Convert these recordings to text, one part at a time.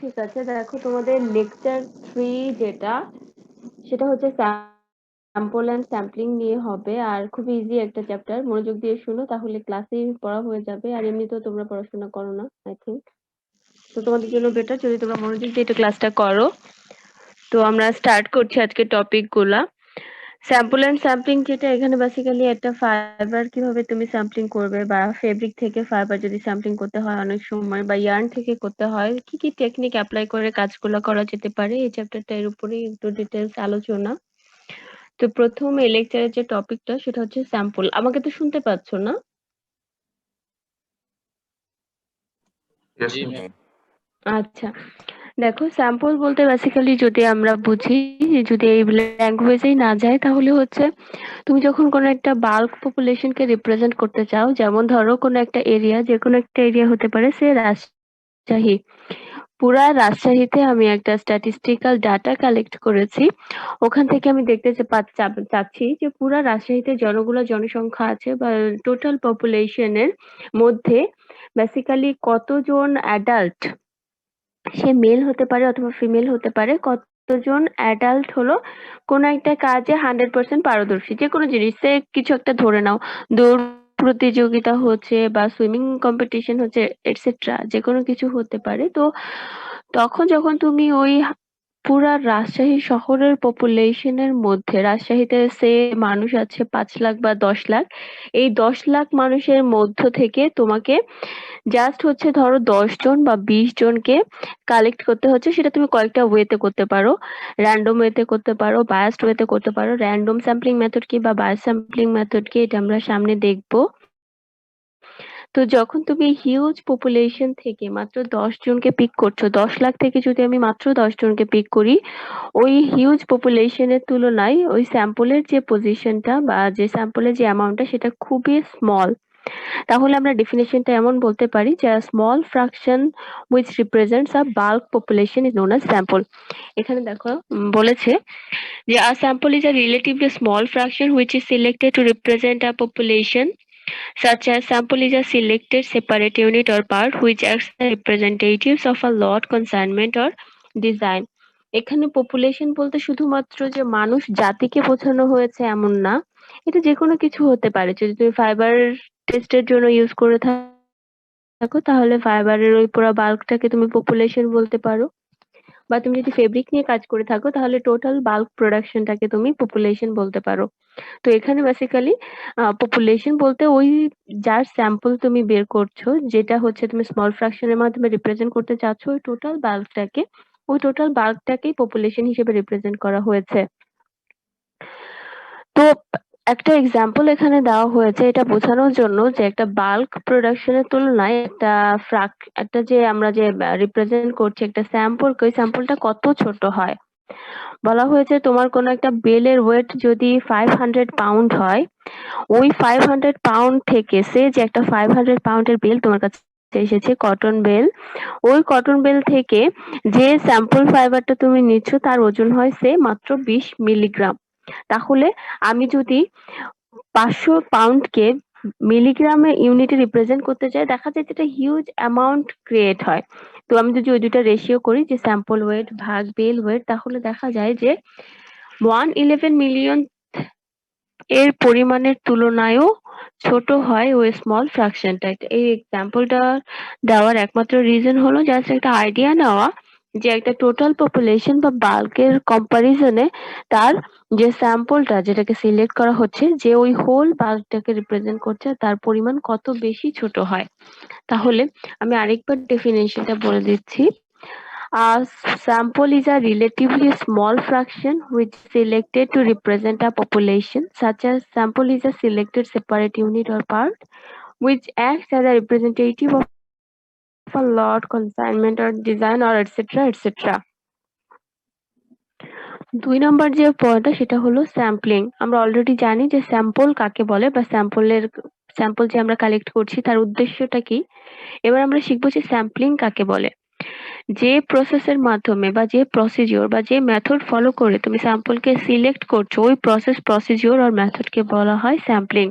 ঠিক আছে। দেখো তোমাদের লেকচার 3 যেটা সেটা হচ্ছে স্যাম্পল অ্যান্ড স্যাম্পলিং নিয়ে হবে। আর খুবই ইজি একটা চ্যাপ্টার। মনোযোগ দিয়ে শুনো, তাহলে ক্লাসেই পড়া হয়ে যাবে। আর এমনিতেও তোমরা পড়াশোনা করো না আই থিংক। তো তোমাদের জন্য বেটার যদি তোমরা মনোযোগ দিয়ে একটু ক্লাসটা করো। তো আমরা স্টার্ট করছি আজকে টপিকগুলা। স্যাম্পল অ্যান্ড স্যাম্পলিং যেটা এখানে বেসিক্যালি একটা ফাইবার কিভাবে তুমি স্যাম্পলিং করবে, বা ফেব্রিক থেকে ফাইবার যদি স্যাম্পলিং করতে হয় অনেক সময়, বা ইয়ার্ন থেকে করতে হয়, কি কি টেকনিক অ্যাপ্লাই করে কাজগুলো করা যেতে পারে, এই চ্যাপ্টারটা এর উপরেই একটু ডিটেলস আলোচনা। তো প্রথম এই লেকচারের যে টপিকটা সেটা হচ্ছে স্যাম্পল। আমাকে তো শুনতে পাচ্ছ না? Yes, জি ma'am. ম্যাম। আচ্ছা, দেখো স্যাম্পল বলতে বেসিক্যালি যদি আমরা বুঝি, যদি এই ল্যাঙ্গুয়েজেই না যায়, তাহলে হচ্ছে তুমি যখন কোনো একটা বাল্ক পপুলেশনকে রিপ্রেজেন্ট করতে চাও, যেমন ধরো কোনো একটা এরিয়া, যে কোনো একটা এরিয়া হতে পারে সে রাজশাহী। পুরা রাজশাহীতে আমি একটা স্ট্যাটিস্টিক্যাল ডাটা কালেক্ট করেছি। ওখান থেকে আমি দেখতে চাচ্ছি যে পুরা রাজশাহীতে যতগুলো জনসংখ্যা আছে, বা টোটাল পপুলেশনের মধ্যে বেসিক্যালি কতজন অ্যাডাল্ট, সে মেল হতে পারে অথবা ফিমেল হতে পারে, কতজন অ্যাডাল্ট হলো কোন একটা কাজে 100% পারদর্শী, যে কোনো জিনিসে কিছু একটা ধরে নাও, দৌড় প্রতিযোগিতা হচ্ছে বা সুইমিং কম্পিটিশন হচ্ছে, এটসেট্রা, যে কোনো কিছু হতে পারে। তো তখন যখন তুমি ওই পুরা রাজশাহী শহরের পপুলেশনের মধ্যে, রাজশাহীতে সে মানুষ আছে 5 লাখ বা 10 লাখ, এই 10 লাখ মানুষের মধ্য থেকে তোমাকে জাস্ট হচ্ছে ধরো 10 জন বা 20 জনকে কালেক্ট করতে হচ্ছে। সেটা তুমি কয়েকটা ওয়েতে করতে পারো, র্যান্ডম ওয়েতে করতে পারো, বায়াসড ওয়েতে করতে পারো। র্যান্ডম স্যাম্পলিং মেথড কি বা বায়াস স্যাম্পলিং মেথড কি, এটা আমরা সামনে দেখবো। তো যখন তুমি হিউজ পপুলেশন থেকে মাত্র 10 জনকে পিক করছো, 10 লাখ থেকে যদি আমি মাত্র 10 জনকে পিক করি, ওই হিউজ পপুলেশনের তুলনায় ওই স্যাম্পলের যে পজিশনটা বা যে স্যাম্পলের যে অ্যামাউন্টটা সেটা খুবই স্মল। তাহলে আমরা ডেফিনেশনটা এমন বলতে পারি যে small fraction which represents a bulk population is known as sample। এখানে দেখো বলেছে যে a sample is a relatively small fraction which is selected to represent a population, such as sample is a selected separate unit or part which acts as representatives of a lot, consignment or design। এখানে population বলতে শুধুমাত্র যে মানুষ জাতিকে বোঝানো হয়েছে এমন না, এটা যে কোনো কিছু হতে পারে। যদি তুমি ফাইবার টেস্টের জন্য ইউজ করে থাকো, তাহলে ফাইবারের ওই পুরো বাল্কটাকে তুমি পপুলেশন বলতে পারো। বা তুমি যদি ফেব্রিক নিয়ে কাজ করে থাকো, তাহলে টোটাল বাল্ক প্রোডাকশনটাকে তুমি পপুলেশন বলতে পারো। তো এখানে বেসিক্যালি পপুলেশন বলতে ওই যার স্যাম্পল তুমি বের করছো, যেটা হচ্ছে তুমি স্মল ফ্র্যাকশনের মাধ্যমে রিপ্রেজেন্ট করতে চাচ্ছ, ওই টোটাল বাল্কটাকেই পপুলেশন হিসেবে রিপ্রেজেন্ট করা হয়েছে। তো একটা এক্সাম্পল এখানে দেওয়া হয়েছে এটা বোঝানোর জন্য যে একটা বাল্ক প্রোডাকশনের তুলনায় একটা যে আমরা যে রিপ্রেজেন্ট করছি একটা স্যাম্পলকে, ওই স্যাম্পলটা কত ছোট হয়। বলা হয়েছে তোমার কোনো একটা বেলের ওয়েট যদি 500 পাউন্ড হয়, ওই 500 পাউন্ড থেকে সে যে একটা 500 পাউন্ডের বেল তোমার কাছে এসেছে, কটন বেল, ওই কটন বেল থেকে যে স্যাম্পল ফাইবারটা তুমি নিচ্ছ তার ওজন হয় সে মাত্র 20 মিলিগ্রাম। তাহলে আমি যদি 500 পাউন্ডকে মিলিগ্রামে ইউনিটে রিপ্রেজেন্ট করতে চাই, দেখা যায় যেটা হিউজ অ্যামাউন্ট ক্রিয়েট হয়। তো আমি যদি ওই দুটা রেশিও করি, যে স্যাম্পল ওয়েট ভাগ বেল ওয়েট, তাহলে দেখা যায় যে 111 মিলিয়ন এর পরিমাণের তুলনায়ও ছোট হয় ওই স্মল ফ্র্যাকশনটা। এই এক্সাম্পলটা দেওয়ার একমাত্র রিজন হলো জাস্ট একটা আইডিয়া নেওয়া যে একটা টোটাল পপুলেশন বা বাল্কের কম্পারিজনে তার যে স্যাম্পলটা যেটাকে সিলেক্ট করা হচ্ছে, যে ওই হোল বাল্কটাকে রিপ্রেজেন্ট করছে, তার পরিমাণ কত বেশি ছোট হয়। তাহলে আমি আরেকবার ডেফিনেশনটা বলে দিচ্ছি। A sample is a relatively small fraction which is selected to represent a population, such as sample is a selected separate unit or part which acts as a representative of a lot, consignment or design or etc. etc. 2 নম্বর যে পয়েন্টটা সেটা হলো sampling. আমরা already জানি যে sample কাকে বলে, বা স্যাম্পল যে আমরা কালেক্ট করছি তার উদ্দেশ্যটা কি। এবার আমরা শিখবো যে স্যাম্পলিং কাকে বলে। যে প্রসেসের মাধ্যমে বা যে প্রসিডিওর বা যে মেথড ফলো করে তুমি স্যাম্পলকে সিলেক্ট করছো, ওই প্রসিডিওর আর মেথডকে বলা হয় স্যাম্পলিং।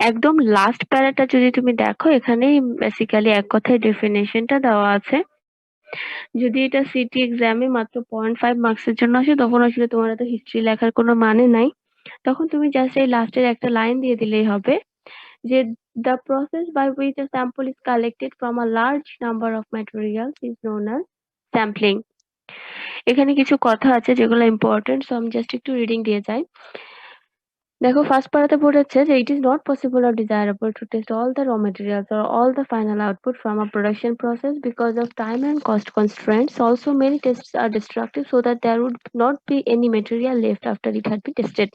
একদম লাস্ট প্যারাটা যদি তুমি দেখো, এখানেই বেসিক্যালি এক কথায় ডেফিনেশনটা দেওয়া আছে যদি এটা সিটি এক্সামে মাত্র 0.5 মার্কসের জন্য আসে তখন আসলে তোমার এত হিস্ট্রি লেখার কোনো মানে নাই। তখন তুমি জাস্ট এই লাস্টের একটা লাইন দিয়ে দিলেই হবে যে the process by which a sample is collected from a large number of materials is known as sampling. এখানে কিছু কথা আছে যেগুলো ইম্পর্টেন্ট, সো আমি জাস্ট একটু রিডিং দিয়ে যাই। দেখো ফার্স্ট পারাতে পড়েছে যে it is not possible or desirable to test all the raw materials or all the final output from a production process because of time and cost constraints. Also, many tests are destructive so that there would not be any material left after it had been tested.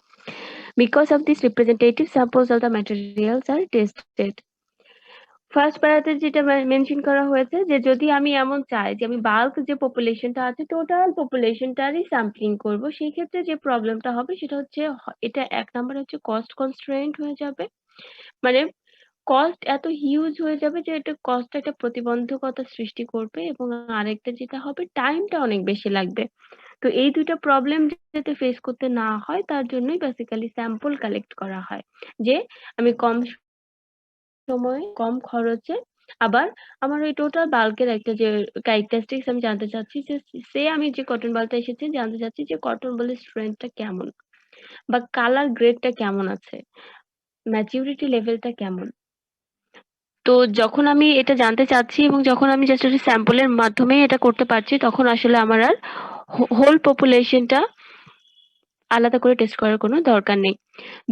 Because of this, representative samples of the materials are tested. First প্যারাতে যেটা mention করা হয়েছে যে যদি আমি এমন চাই যে আমি বাল্ক যে পপুলেশনটা আছে টোটাল পপুলেশনটারই স্যাম্পলিং করব, সেই ক্ষেত্রে যে প্রবলেমটা হবে সেটা হচ্ছে এটা এক নাম্বার হচ্ছে কস্ট কনস্ট্রেন্ট হয়ে যাবে। মানে কস্ট এত হিউজ হয়ে যাবে যে এটা কস্ট একটা প্রতিবন্ধকতা সৃষ্টি করবে, এবং আরেকটা যেটা হবে টাইমটা অনেক বেশি লাগবে। তো এই দুইটা প্রবলেম যাতে ফেস করতে না হয় তার জন্যই বেসিক্যালি স্যাম্পল কালেক্ট করা হয়, যে আমি কম সময়ে কম খরচে আবার আমার ওই টোটাল বাল্কের একটা যে ক্যারেক্টারিস্টিক্স আমি জানতে চাচ্ছি, যে আমি যে কটন বালটা এসেছে জানতে চাচ্ছি যে কটন বলের স্ট্রেংথটা কেমন বা কালার গ্রেডটা কেমন আছে, ম্যাচিউরিটি লেভেলটা কেমন। তো যখন আমি এটা জানতে চাচ্ছি এবং যখন আমি জাস্ট একটা স্যাম্পলের মাধ্যমেই এটা করতে পারছি তখন আসলে আমার আর হোল পপুলেশনটা আলাদা করে টেস্ট করার কোনো দরকার নেই।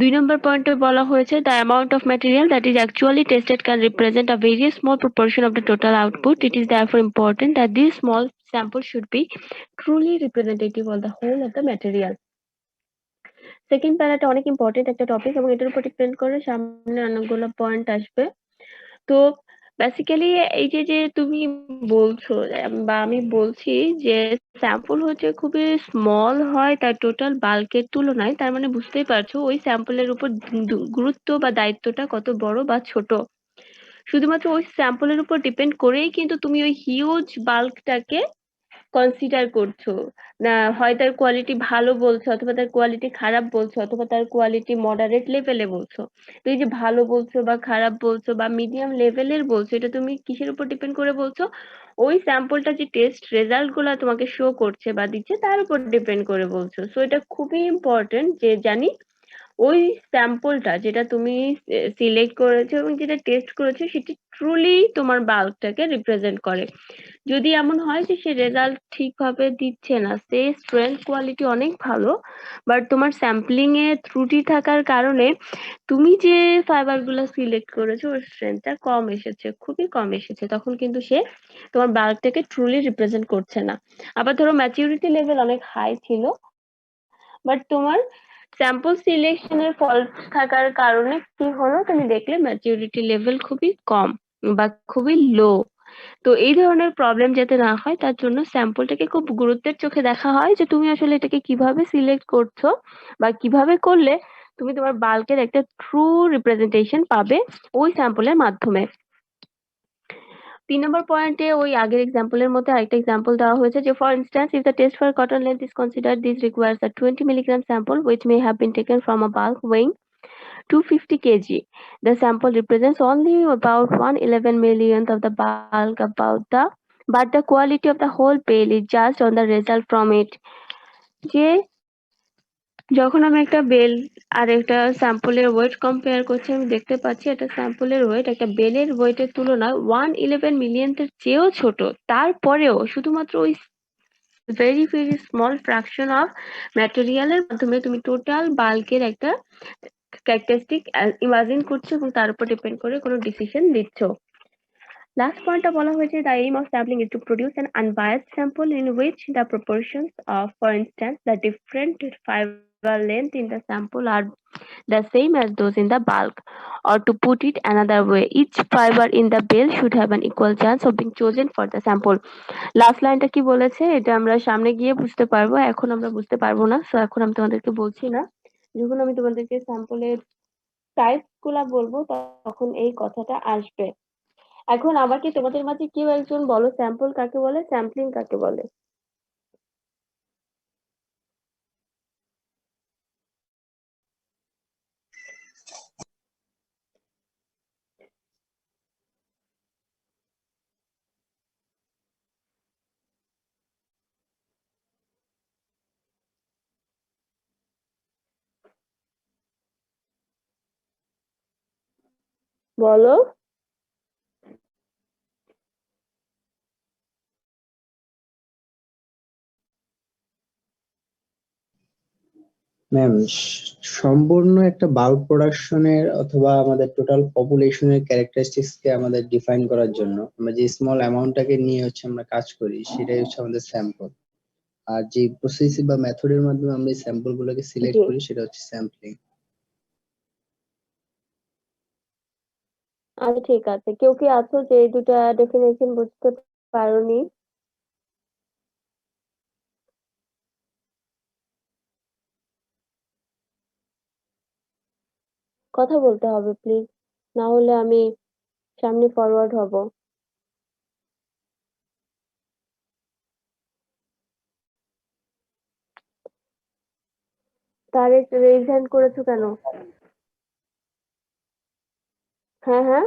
২ নম্বর পয়েন্টে বলা হয়েছে the amount of material that is actually tested can represent a very small proportion of the total output. It is therefore important that this small sample should be truly representative of the whole of the material. Second প্যারাটা অনেক important একটা topic এবং এটার উপর depend করে সামনে অনেকগুলো point আসবে। তো বেসিক্যালি এই যে তুমি বলছো বা আমি বলছি যে স্যাম্পল হচ্ছে খুবই স্মল হয় তার টোটাল বাল্কের তুলনায়, তার মানে বুঝতেই পারছো ওই স্যাম্পলের উপর গুরুত্ব বা দায়িত্বটা কত বড় বা ছোট। শুধুমাত্র ওই স্যাম্পলের উপর ডিপেন্ড করেই কিন্তু তুমি ওই হিউজ বাল্কটাকে কনসিডার করছো না, হয় তার কোয়ালিটি ভালো বলছো অথবা তার কোয়ালিটি খারাপ বলছো অথবা তার কোয়ালিটি মডারেট লেভেলে বলছো। তো এই যে ভালো বলছো বা খারাপ বলছো বা মিডিয়াম লেভেলের বলছো, এটা তুমি কিসের উপর ডিপেন্ড করে বলছো? ওই স্যাম্পলটা যে টেস্ট রেজাল্ট গুলা তোমাকে শো করছে বা দিচ্ছে তার উপর ডিপেন্ড করে বলছো। সো এটা খুবই ইম্পর্টেন্ট যে জানি ওই স্যাম্পলটা যেটা তুমি সিলেক্ট করেছো এবং যেটা টেস্ট করেছো সেটি ট্রুলি তোমার বাল্কটাকে রিপ্রেজেন্ট করে। যদি এমন হয় যে সে রেজাল্ট ঠিকভাবে দিচ্ছে না, সে স্ট্রেংথ কোয়ালিটি অনেক ভালো, বাট তোমার স্যাম্পলিং এ ত্রুটি থাকার কারণে তুমি যে ফাইবার গুলো সিলেক্ট করেছো ওর স্ট্রেংথটা কম এসেছে, খুবই কম এসেছে, তখন কিন্তু সে তোমার বাল্কটাকে ট্রুলি রিপ্রেজেন্ট করছে না। আবার ধরো ম্যাচিউরিটি লেভেল অনেক হাই ছিল, বাট তোমার স্যাম্পল সিলেকশনের ফল্ট থাকার কারণে কি হলো তুমি দেখলে ম্যাচিউরিটি লেভেল খুবই কম বা খুবই লো। তো এই ধরনের প্রবলেম যাতে না হয় তার জন্য স্যাম্পলটাকে খুব গুরুত্বের চোখে দেখা হয় যে তুমি আসলে এটাকে কিভাবে সিলেক্ট করছো বা কিভাবে করলে তুমি তোমার বাল্কের একটা ট্রু রিপ্রেজেন্টেশন পাবে ওই স্যাম্পলের মাধ্যমে। ৩ নম্বর পয়েন্টে ওই আগের এক্সাম্পলের মধ্যে আরেকটা এক্সাম্পল দেওয়া হয়েছে যে for instance if the test for cotton length is considered this requires a 20 milligram sample which may have been taken from a bulk weighing 250 kg. The sample represents only about 1/11 millionth of the bulk about the but the quality of the whole bale is judged on the result from it. যে যখন আমি একটা bell আর একটা স্যাম্পলের wait compare করছি আমি দেখতে পাচ্ছি একটা স্যাম্পলের ওয়েট একটা বেলের ওয়েটের তুলনায় 1/11 মিলিয়নথের চেয়েও ছোট, তারপরেও শুধুমাত্র ওই very very small fraction of ম্যাটেরিয়ালের মাধ্যমে তুমি টোটাল বাল্কের একটা ক্যারেক্টারিস্টিক ইমাজিন করছো এবং তার উপর ডিপেন্ড করে কোনো ডিসিশন দিচ্ছ। লাস্ট পয়েন্টটা বলা হয়েছে the aim of sampling is to produce an unbiased sample in which the proportions of, for instance, the different fiber length in the sample are the same as those in the bulk. Or to put it another way, each fiber in the bale should have an equal chance of being chosen for the sample. Last লাইনটা কি বলেছে এটা আমরা সামনে গিয়ে বুঝতে পারবো, এখন আমরা বুঝতে পারবো না, সো এখন আমি তোমাদেরকে বলছি না। যখন আমি তোমাদেরকে স্যাম্পলের টাইপ গুলা বলবো তখন এই কথাটা আসবে। এখন আমাকে তোমাদের মাঝে কেউ একজন বলো স্যাম্পল কাকে বলে, স্যাম্পলিং কাকে বলে? বলো। ম্যাম, সম্পূর্ণ একটা বাল্ক প্রোডাকশনের অথবা আমাদের টোটাল পপুলেশনের ক্যারেক্টারিস্টিক্স কে আমাদের ডিফাইন করার জন্য আমরা যে স্মল অ্যামাউন্টটাকে নিয়ে আমরা কাজ করি, সেটাই হচ্ছে আমাদের স্যাম্পল। আর যে প্রসেস বা মেথডের মাধ্যমে আমরা এই স্যাম্পল গুলোকে সিলেক্ট জি, করি, সেটা হচ্ছে স্যাম্পলিং। আচ্ছা ঠিক আছে। কেউ কি আছো যে এই দুটা ডেফিনেশন বুঝতে পারোনি? কথা বলতে হবে প্লিজ, না হলে আমি সামনে ফরওয়ার্ড হব। তারেক, রেইজ হ্যান্ড করেছো কেন? হ্যাঁ হ্যাঁ,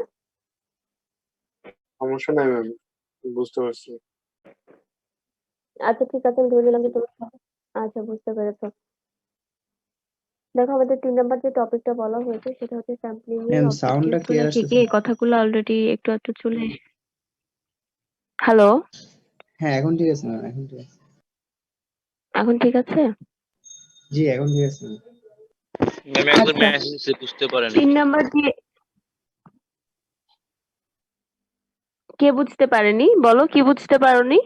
সমস্যা নাই ম্যাম, বুঝতে পারছি। আচ্ছা ঠিক আছে, আমি ধরে নিলাম যে তুমি আচ্ছা বুঝতে পেরেছো। দেখো, আমাদের 3 নাম্বার যে টপিকটা বলা হয়েছে সেটা হচ্ছে স্যাম্পলিং এর ম্যাম, সাউন্ডটা অবজেক্টিভস গুলা ক্লিয়ার কি কি। আসতেছে? এই কথাগুলো অলরেডি একটু একটু চলে হ্যালো, হ্যাঁ, এখন ঠিক আছে ম্যাম, এখন ঠিক আছে। এখন ঠিক আছে? জি, এখন ঠিক আছে ম্যাম। ম্যাম একজন আচ্ছা, মেসেজ বুঝতে পারেনি। 3 নাম্বার যে কে বুঝতে পারেনি, বলো কি বুঝতে পারোনি?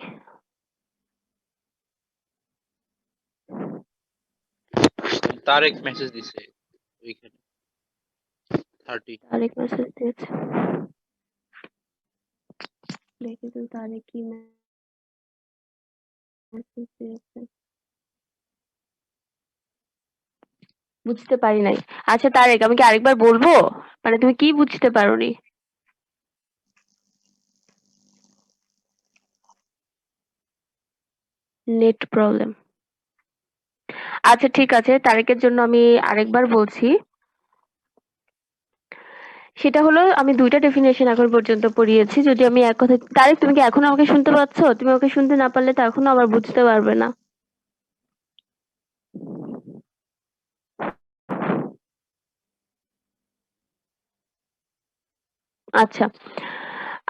তারেক মেসেজ দিছে ওইখানে 30। তারেক মেসেজ দিয়েছে, দেখি তো তারেক কি মেসেজ দিয়েছে। বুঝতে পারি নাই। আচ্ছা তারেক, আমি কি আরেকবার বলবো? মানে তুমি কি বুঝতে পারোনি? Net problem. আচ্ছা ঠিক আছে, তারেকের জন্য আমি আরেকবার বলছি। সেটা হলো, আমি 2টা ডেফিনেশন এখন পর্যন্ত পড়িয়েছি। যদি আমি এক কথায়, তারেক তুমি কি এখনো আমাকে শুনতে পাচ্ছ? তুমি আমাকে শুনতে না পারলে তো এখনো আবার বুঝতে পারবে না। আচ্ছা,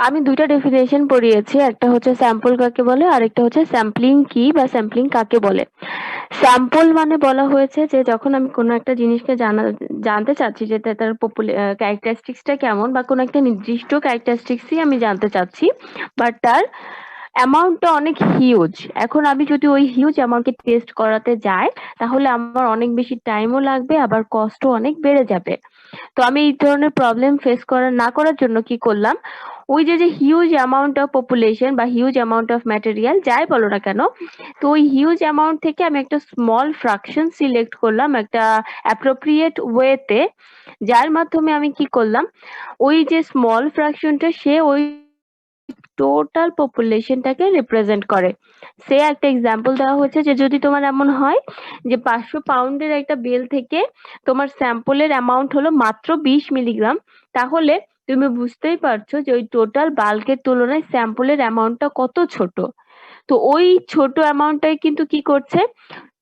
আমি 2টা ডেফিনেশন পড়িয়েছি। একটা হচ্ছে স্যাম্পল কাকে বলে, আরেকটা হচ্ছে স্যাম্পলিং কি বা স্যাম্পলিং কাকে বলে। স্যাম্পল মানে বলা হয়েছে যে যখন আমি কোনো একটা জিনিসকে জানতে চাচ্ছি যে তার ক্যারেক্টারিস্টিক্সটা কেমন, বা কোনো একটা নির্দিষ্ট ক্যারেক্টারিস্টিক্সই আমি জানতে চাচ্ছি, বাট তার অ্যামাউন্টটা অনেক হিউজ। এখন আমি যদি ওই হিউজ অ্যামাউন্টকে টেস্ট করাতে যাই, তাহলে আমার অনেক বেশি টাইমও লাগবে, আবার কস্টও অনেক বেড়ে যাবে। তো আমি এই ধরনের প্রবলেম ফেস না করার জন্য কি করলাম, ওই যে হিউজ অ্যামাউন্ট অফ পপুলেশন বা হিউজ অ্যামাউন্ট অফ ম্যাটেরিয়াল যাই বলো না কেন, তো ওই হিউজ অ্যামাউন্ট থেকে আমি একটা স্মল ফ্র্যাকশন সিলেক্ট করলাম একটা অ্যাপ্রোপ্রিয়েট ওয়েতে, যার মাধ্যমে আমি কি করলাম, ওই যে স্মল ফ্র্যাকশনটা সে ওই টোটাল পপুলেশনটাকে রিপ্রেজেন্ট করে। সে একটা এক্সাম্পল দেওয়া হয়েছে যে যদি তোমার এমন হয় যে 500 পাউন্ডের একটা বেল থেকে তোমার স্যাম্পলের অ্যামাউন্ট হলো মাত্র 20 মিলিগ্রাম, তাহলে তুমি বুঝতেই পারছো যে ওই টোটাল বাল্কের তুলনায় স্যাম্পলের অ্যামাউন্টটা কত ছোট। তো ওই ছোট অ্যামাউন্টটাই কিন্তু কি করছে,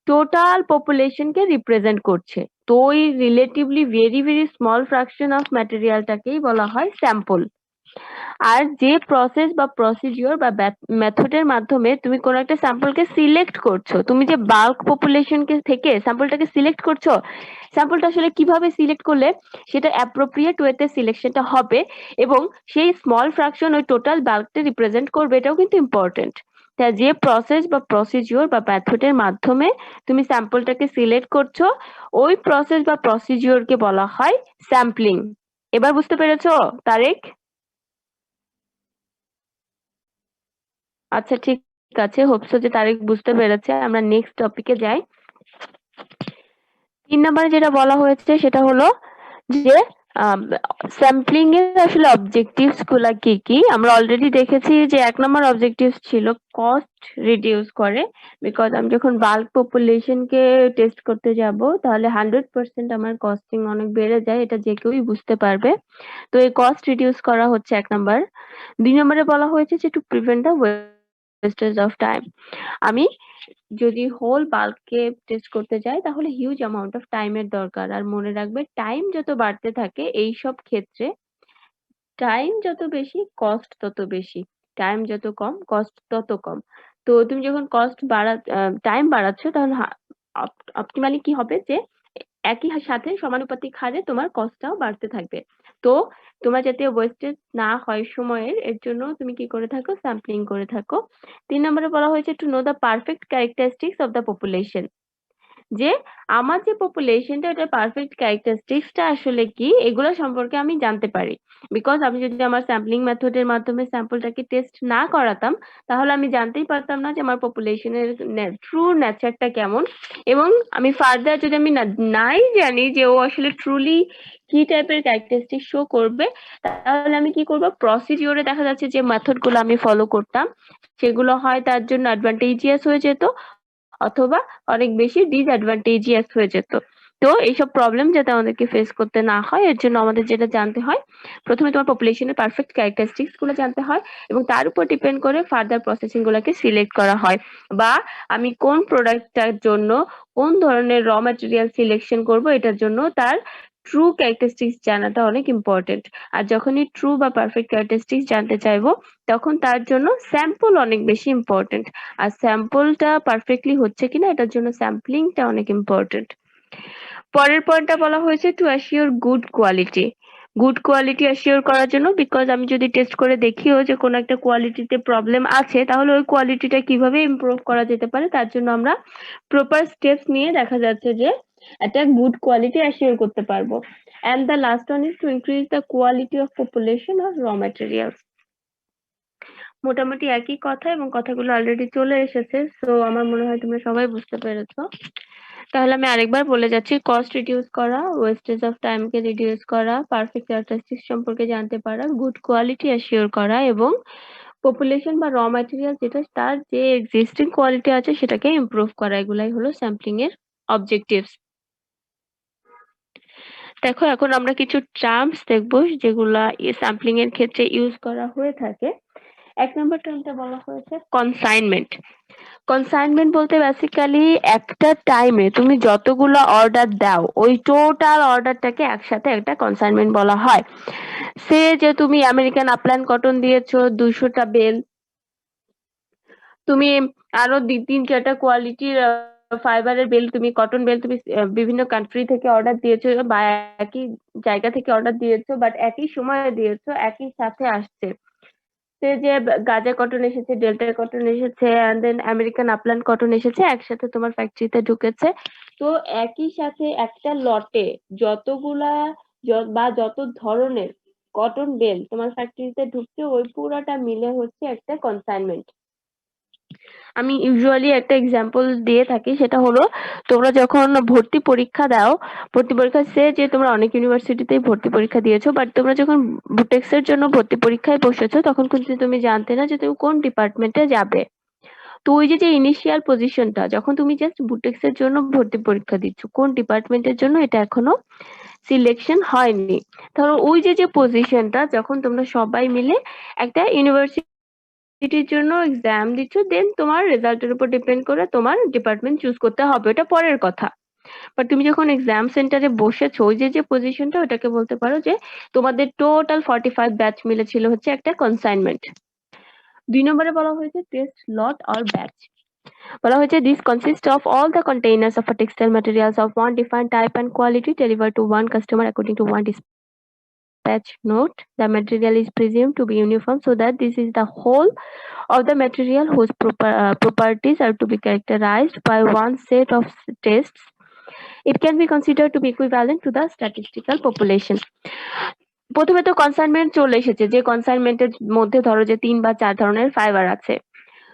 টোটাল পপুলেশনকে রিপ্রেজেন্ট করছে। তো ওই relatively very very small fraction of ম্যাটেরিয়ালটাকেই বলা হয় স্যাম্পল। আর যে প্রসেস বা প্রসিডিওর বা মেথডের মাধ্যমে তুমি কোনো একটা স্যাম্পলকে সিলেক্ট করছো, তুমি যে বাল্ক পপুলেশনকে থেকে স্যাম্পলটাকে সিলেক্ট করছো, স্যাম্পলটা আসলে কিভাবে সিলেক্ট করলে সেটা অ্যাপ্রোপ্রিয়েট ওয়েতে সিলেকশনটা হবে এবং সেই স্মল ফ্র্যাকশন ওই টোটাল বাল্কটা রিপ্রেজেন্ট করবে, এটাও কিন্তু ইম্পর্টেন্ট। তা যে প্রসেস বা প্রসিডিওর বা মেথডের মাধ্যমে তুমি স্যাম্পলটাকে সিলেক্ট করছো, ওই প্রসেস বা প্রসিডিওরকে বলা হয় স্যাম্পলিং। এবার বুঝতে পেরেছো তারেক? আচ্ছা ঠিক আছে, হোপসো যে তারেক বুঝতে পেরেছে। আমরা নেক্সট টপিকে যাই। 3 নম্বরে যেটা বলা হয়েছে সেটা হলো যে স্যাম্পলিং এর আসলে অবজেক্টিভস গুলা কি কি। আমরা অলরেডি দেখেছি যে 1 নম্বর অবজেক্টিভস ছিল কস্ট রিডিউস করে, বিকজ আমি যখন বাল্ক পপুলেশন কে টেস্ট করতে যাব তাহলে 100% আমার কস্টিং অনেক বেড়ে যায়, এটা যে কেউই বুঝতে পারবে। তো এই কস্ট রিডিউস করা হচ্ছে 1 নাম্বার। 2 নম্বরে বলা হয়েছে যে to prevent the wastage of time. আমি যদি হোল বাল্ককে টেস্ট করতে যাই তাহলে হিউজ অ্যামাউন্ট অফ টাইমের দরকার। আর মনে রাখবে, টাইম যত বাড়তে থাকে এইসব ক্ষেত্রে টাইম যত বেশি কস্ট তত বেশি, টাইম যত কম কস্ট তত কম। তো তুমি যখন কস্ট টাইম বাড়াচ্ছ তখন অপটিমালি কি হবে যে একই সাথে সমানুপাতিক হারে তোমার কস্টটাও বাড়তে থাকবে। তো তোমার যাতে ওয়েস্টেজ না হয় সময়ের, এর জন্য তুমি কি করে থাকো, স্যাম্পলিং করে থাকো। 3 নম্বরে বলা হয়েছে to know the perfect characteristics of the population, যে আমার যে পপুলেশনটা ওটার পারফেক্ট ক্যারেক্টারিস্টিক্সটা আসলে কি, এগুলো সম্পর্কে আমি জানতে পারি। বিকজ আমি যদি আমার স্যাম্পলিং মেথডের মাধ্যমে স্যাম্পলটাকে টেস্ট না করাতাম, তাহলে আমি জানতেই পারতাম না যে আমার পপুলেশনের ট্রু নেচারটা কেমন। এবং আমি ফার্দার যদি আমি নাই জানি যে ও আসলে ট্রুলি কি টাইপের ক্যারেক্টারিস্টিক শো করবে, তাহলে আমি কি করবো, প্রসিডিওরে দেখা যাচ্ছে যে মেথড গুলো আমি ফলো করতাম সেগুলো হয় তার জন্য অ্যাডভান্টেজিয়াস হয়ে যেত, অথবা অনেক বেশি ডিসঅ্যাডভান্টেজিয়াস হয়ে যেত। তো এইসব প্রবলেম যাতে আমাদেরকে ফেস করতে না হয়, এর জন্য আমাদের যেটা জানতে হয়, প্রথমে তোমার পপুলেশনের পারফেক্ট ক্যারেক্টারিস্টিক্স গুলো জানতে হয়, এবং তার উপর ডিপেন্ড করে ফার্দার প্রসেসিং গুলোকে সিলেক্ট করা হয়। বা আমি কোন প্রোডাক্টটার জন্য কোন ধরনের র ম্যাটেরিয়াল সিলেকশন করব, এটার জন্য তার ট্রু ক্যারেক্টারিস্টিক্স জানাটা অনেক ইম্পর্টেন্ট। আর যখনই ট্রু বা পারফেক্ট ক্যারেক্টারিস্টিক্স জানতে চাইবো, তখন তার জন্য স্যাম্পল অনেক বেশি ইম্পর্টেন্ট। আর স্যাম্পলটা পারফেক্টলি হচ্ছে কিনা এটার জন্য স্যাম্পলিংটা অনেক ইম্পর্টেন্ট। পরের পয়েন্টটা বলা হয়েছে to assure good quality. Good quality assure করার জন্য, বিকজ আমি যদি টেস্ট করে দেখিও যে কোনো একটা কোয়ালিটিতে প্রবলেম আছে, তাহলে ওই কোয়ালিটিটা কিভাবে ইমপ্রুভ করা যেতে পারে তার জন্য আমরা প্রপার স্টেপস নিয়ে দেখা যাচ্ছে যে একটা গুড কোয়ালিটি অ্যাসিওর করতে পারবো। And the last one is to increase the quality of population of র ম্যাটেরিয়ালস। মোটামুটি একই কথা এবং কথাগুলো অলরেডি চলে এসেছে, সো আমার মনে হয় তোমরা সবাই বুঝতে পেরেছো। তাহলে আমি আরেকবার বলে যাচ্ছি, কস্ট রিডিউস করা, ওয়েস্টেজ অফ টাইমকে রিডিউস করা, পারফেক্ট ক্যারেক্টারিস্টিক্স সম্পর্কে জানতে পারা, গুড কোয়ালিটি অ্যাসিওর করা, এবং পপুলেশন বা র ম্যাটেরিয়াল যেটা তার যে এক্সিস্টিং কোয়ালিটি আছে সেটাকে ইমপ্রুভ করা, এগুলাই হলো স্যাম্পলিং এর অবজেক্টিভস। দেখো এখন আমরা কিছু টার্মস দেখবো যেগুলা স্যাম্পলিং এর ক্ষেত্রে ইউজ করা হয়ে থাকে। 1 নম্বর টার্মটা বলা হয়েছে কনসাইনমেন্ট। কনসাইনমেন্ট বলতে বেসিক্যালি একটা টাইমে তুমি যতগুলো অর্ডার দাও ওই টোটাল অর্ডারটাকে একসাথে একটা কনসাইনমেন্ট বলা হয়। সে যে তুমি আমেরিকান আপলাইন কটন দিয়েছো 200টা বেল, তুমি আরো 3-4টা কোয়ালিটির ফাইবারের বেল, তুমি কটন বেল তুমি বিভিন্ন কান্ট্রি থেকে অর্ডার দিয়েছো বা একই জায়গা থেকে অর্ডার দিয়েছো, বাট একই সময়ে দিয়েছো, একই সাথে আসছে। সে যে গাজা কটন এসেছে, ডেল্টা কটন এসেছে, and then American upland cotton এসেছে, একসাথে তোমার ফ্যাক্টরিতে ঢুকেছে। তো একই সাথে একটা লটে যতগুলা বা যত ধরনের কটন বেল তোমার ফ্যাক্টরিতে ঢুকছে, ওই পুরোটা মিলে হচ্ছে একটা কনসাইনমেন্ট। আমি ইউজুয়ালি একটা এক্সাম্পল দিয়ে থাকি, সেটা হলো তোমরা যখন ভর্তি পরীক্ষা দাও, ভর্তি পরীক্ষা সে যে তোমরা অনেক ইউনিভার্সিটিতেই ভর্তি পরীক্ষা দিয়েছো, বাট তোমরা যখন বুটেক্স এর জন্য ভর্তি পরীক্ষায় বসেছো তখন কিন্তু তুমি জানতে না যে তুমি কোন ডিপার্টমেন্টে যাবে। তো ওই যে ইনিশিয়াল পজিশনটা, যখন তুমি জাস্ট বুটেক্স এর জন্য ভর্তি পরীক্ষা দিচ্ছ, কোন ডিপার্টমেন্টের জন্য এটা এখনো সিলেকশন হয়নি। ধরো ওই যে পজিশনটা যখন তোমরা সবাই মিলে একটা ইউনিভার্সিটির জন্য এক্সাম দিচ্ছ, দেন তোমার রেজাল্টের উপর ডিপেন্ড করে তোমার ডিপার্টমেন্ট চুজ করতে হবে, ওটা পরের কথা। বাট তুমি যখন এক্সাম সেন্টারে বসেছো, ওই যে পজিশনটা, ওটাকে বলতে পারো যে তোমাদের টোটাল 45 ব্যাচ মিলে ছিল হচ্ছে একটা কনসাইনমেন্ট। 2 নম্বরে বলা হয়েছে টেস্ট লট অর ব্যাচ। বলা হয়েছে this consist of all the containers of a textile materials of one defined type and quality delivered to one customer according to one dispatch note. The material is presumed to be uniform so that this is the whole of the material whose properties are to be characterized by one set of tests. It can be considered to be equivalent to the statistical population. প্রথমে তো consignment চলে এসেছে, যে কনসাইনমেন্টের মধ্যে ধরো যে 3 বা 4 ধরনের ফাইবার আছে।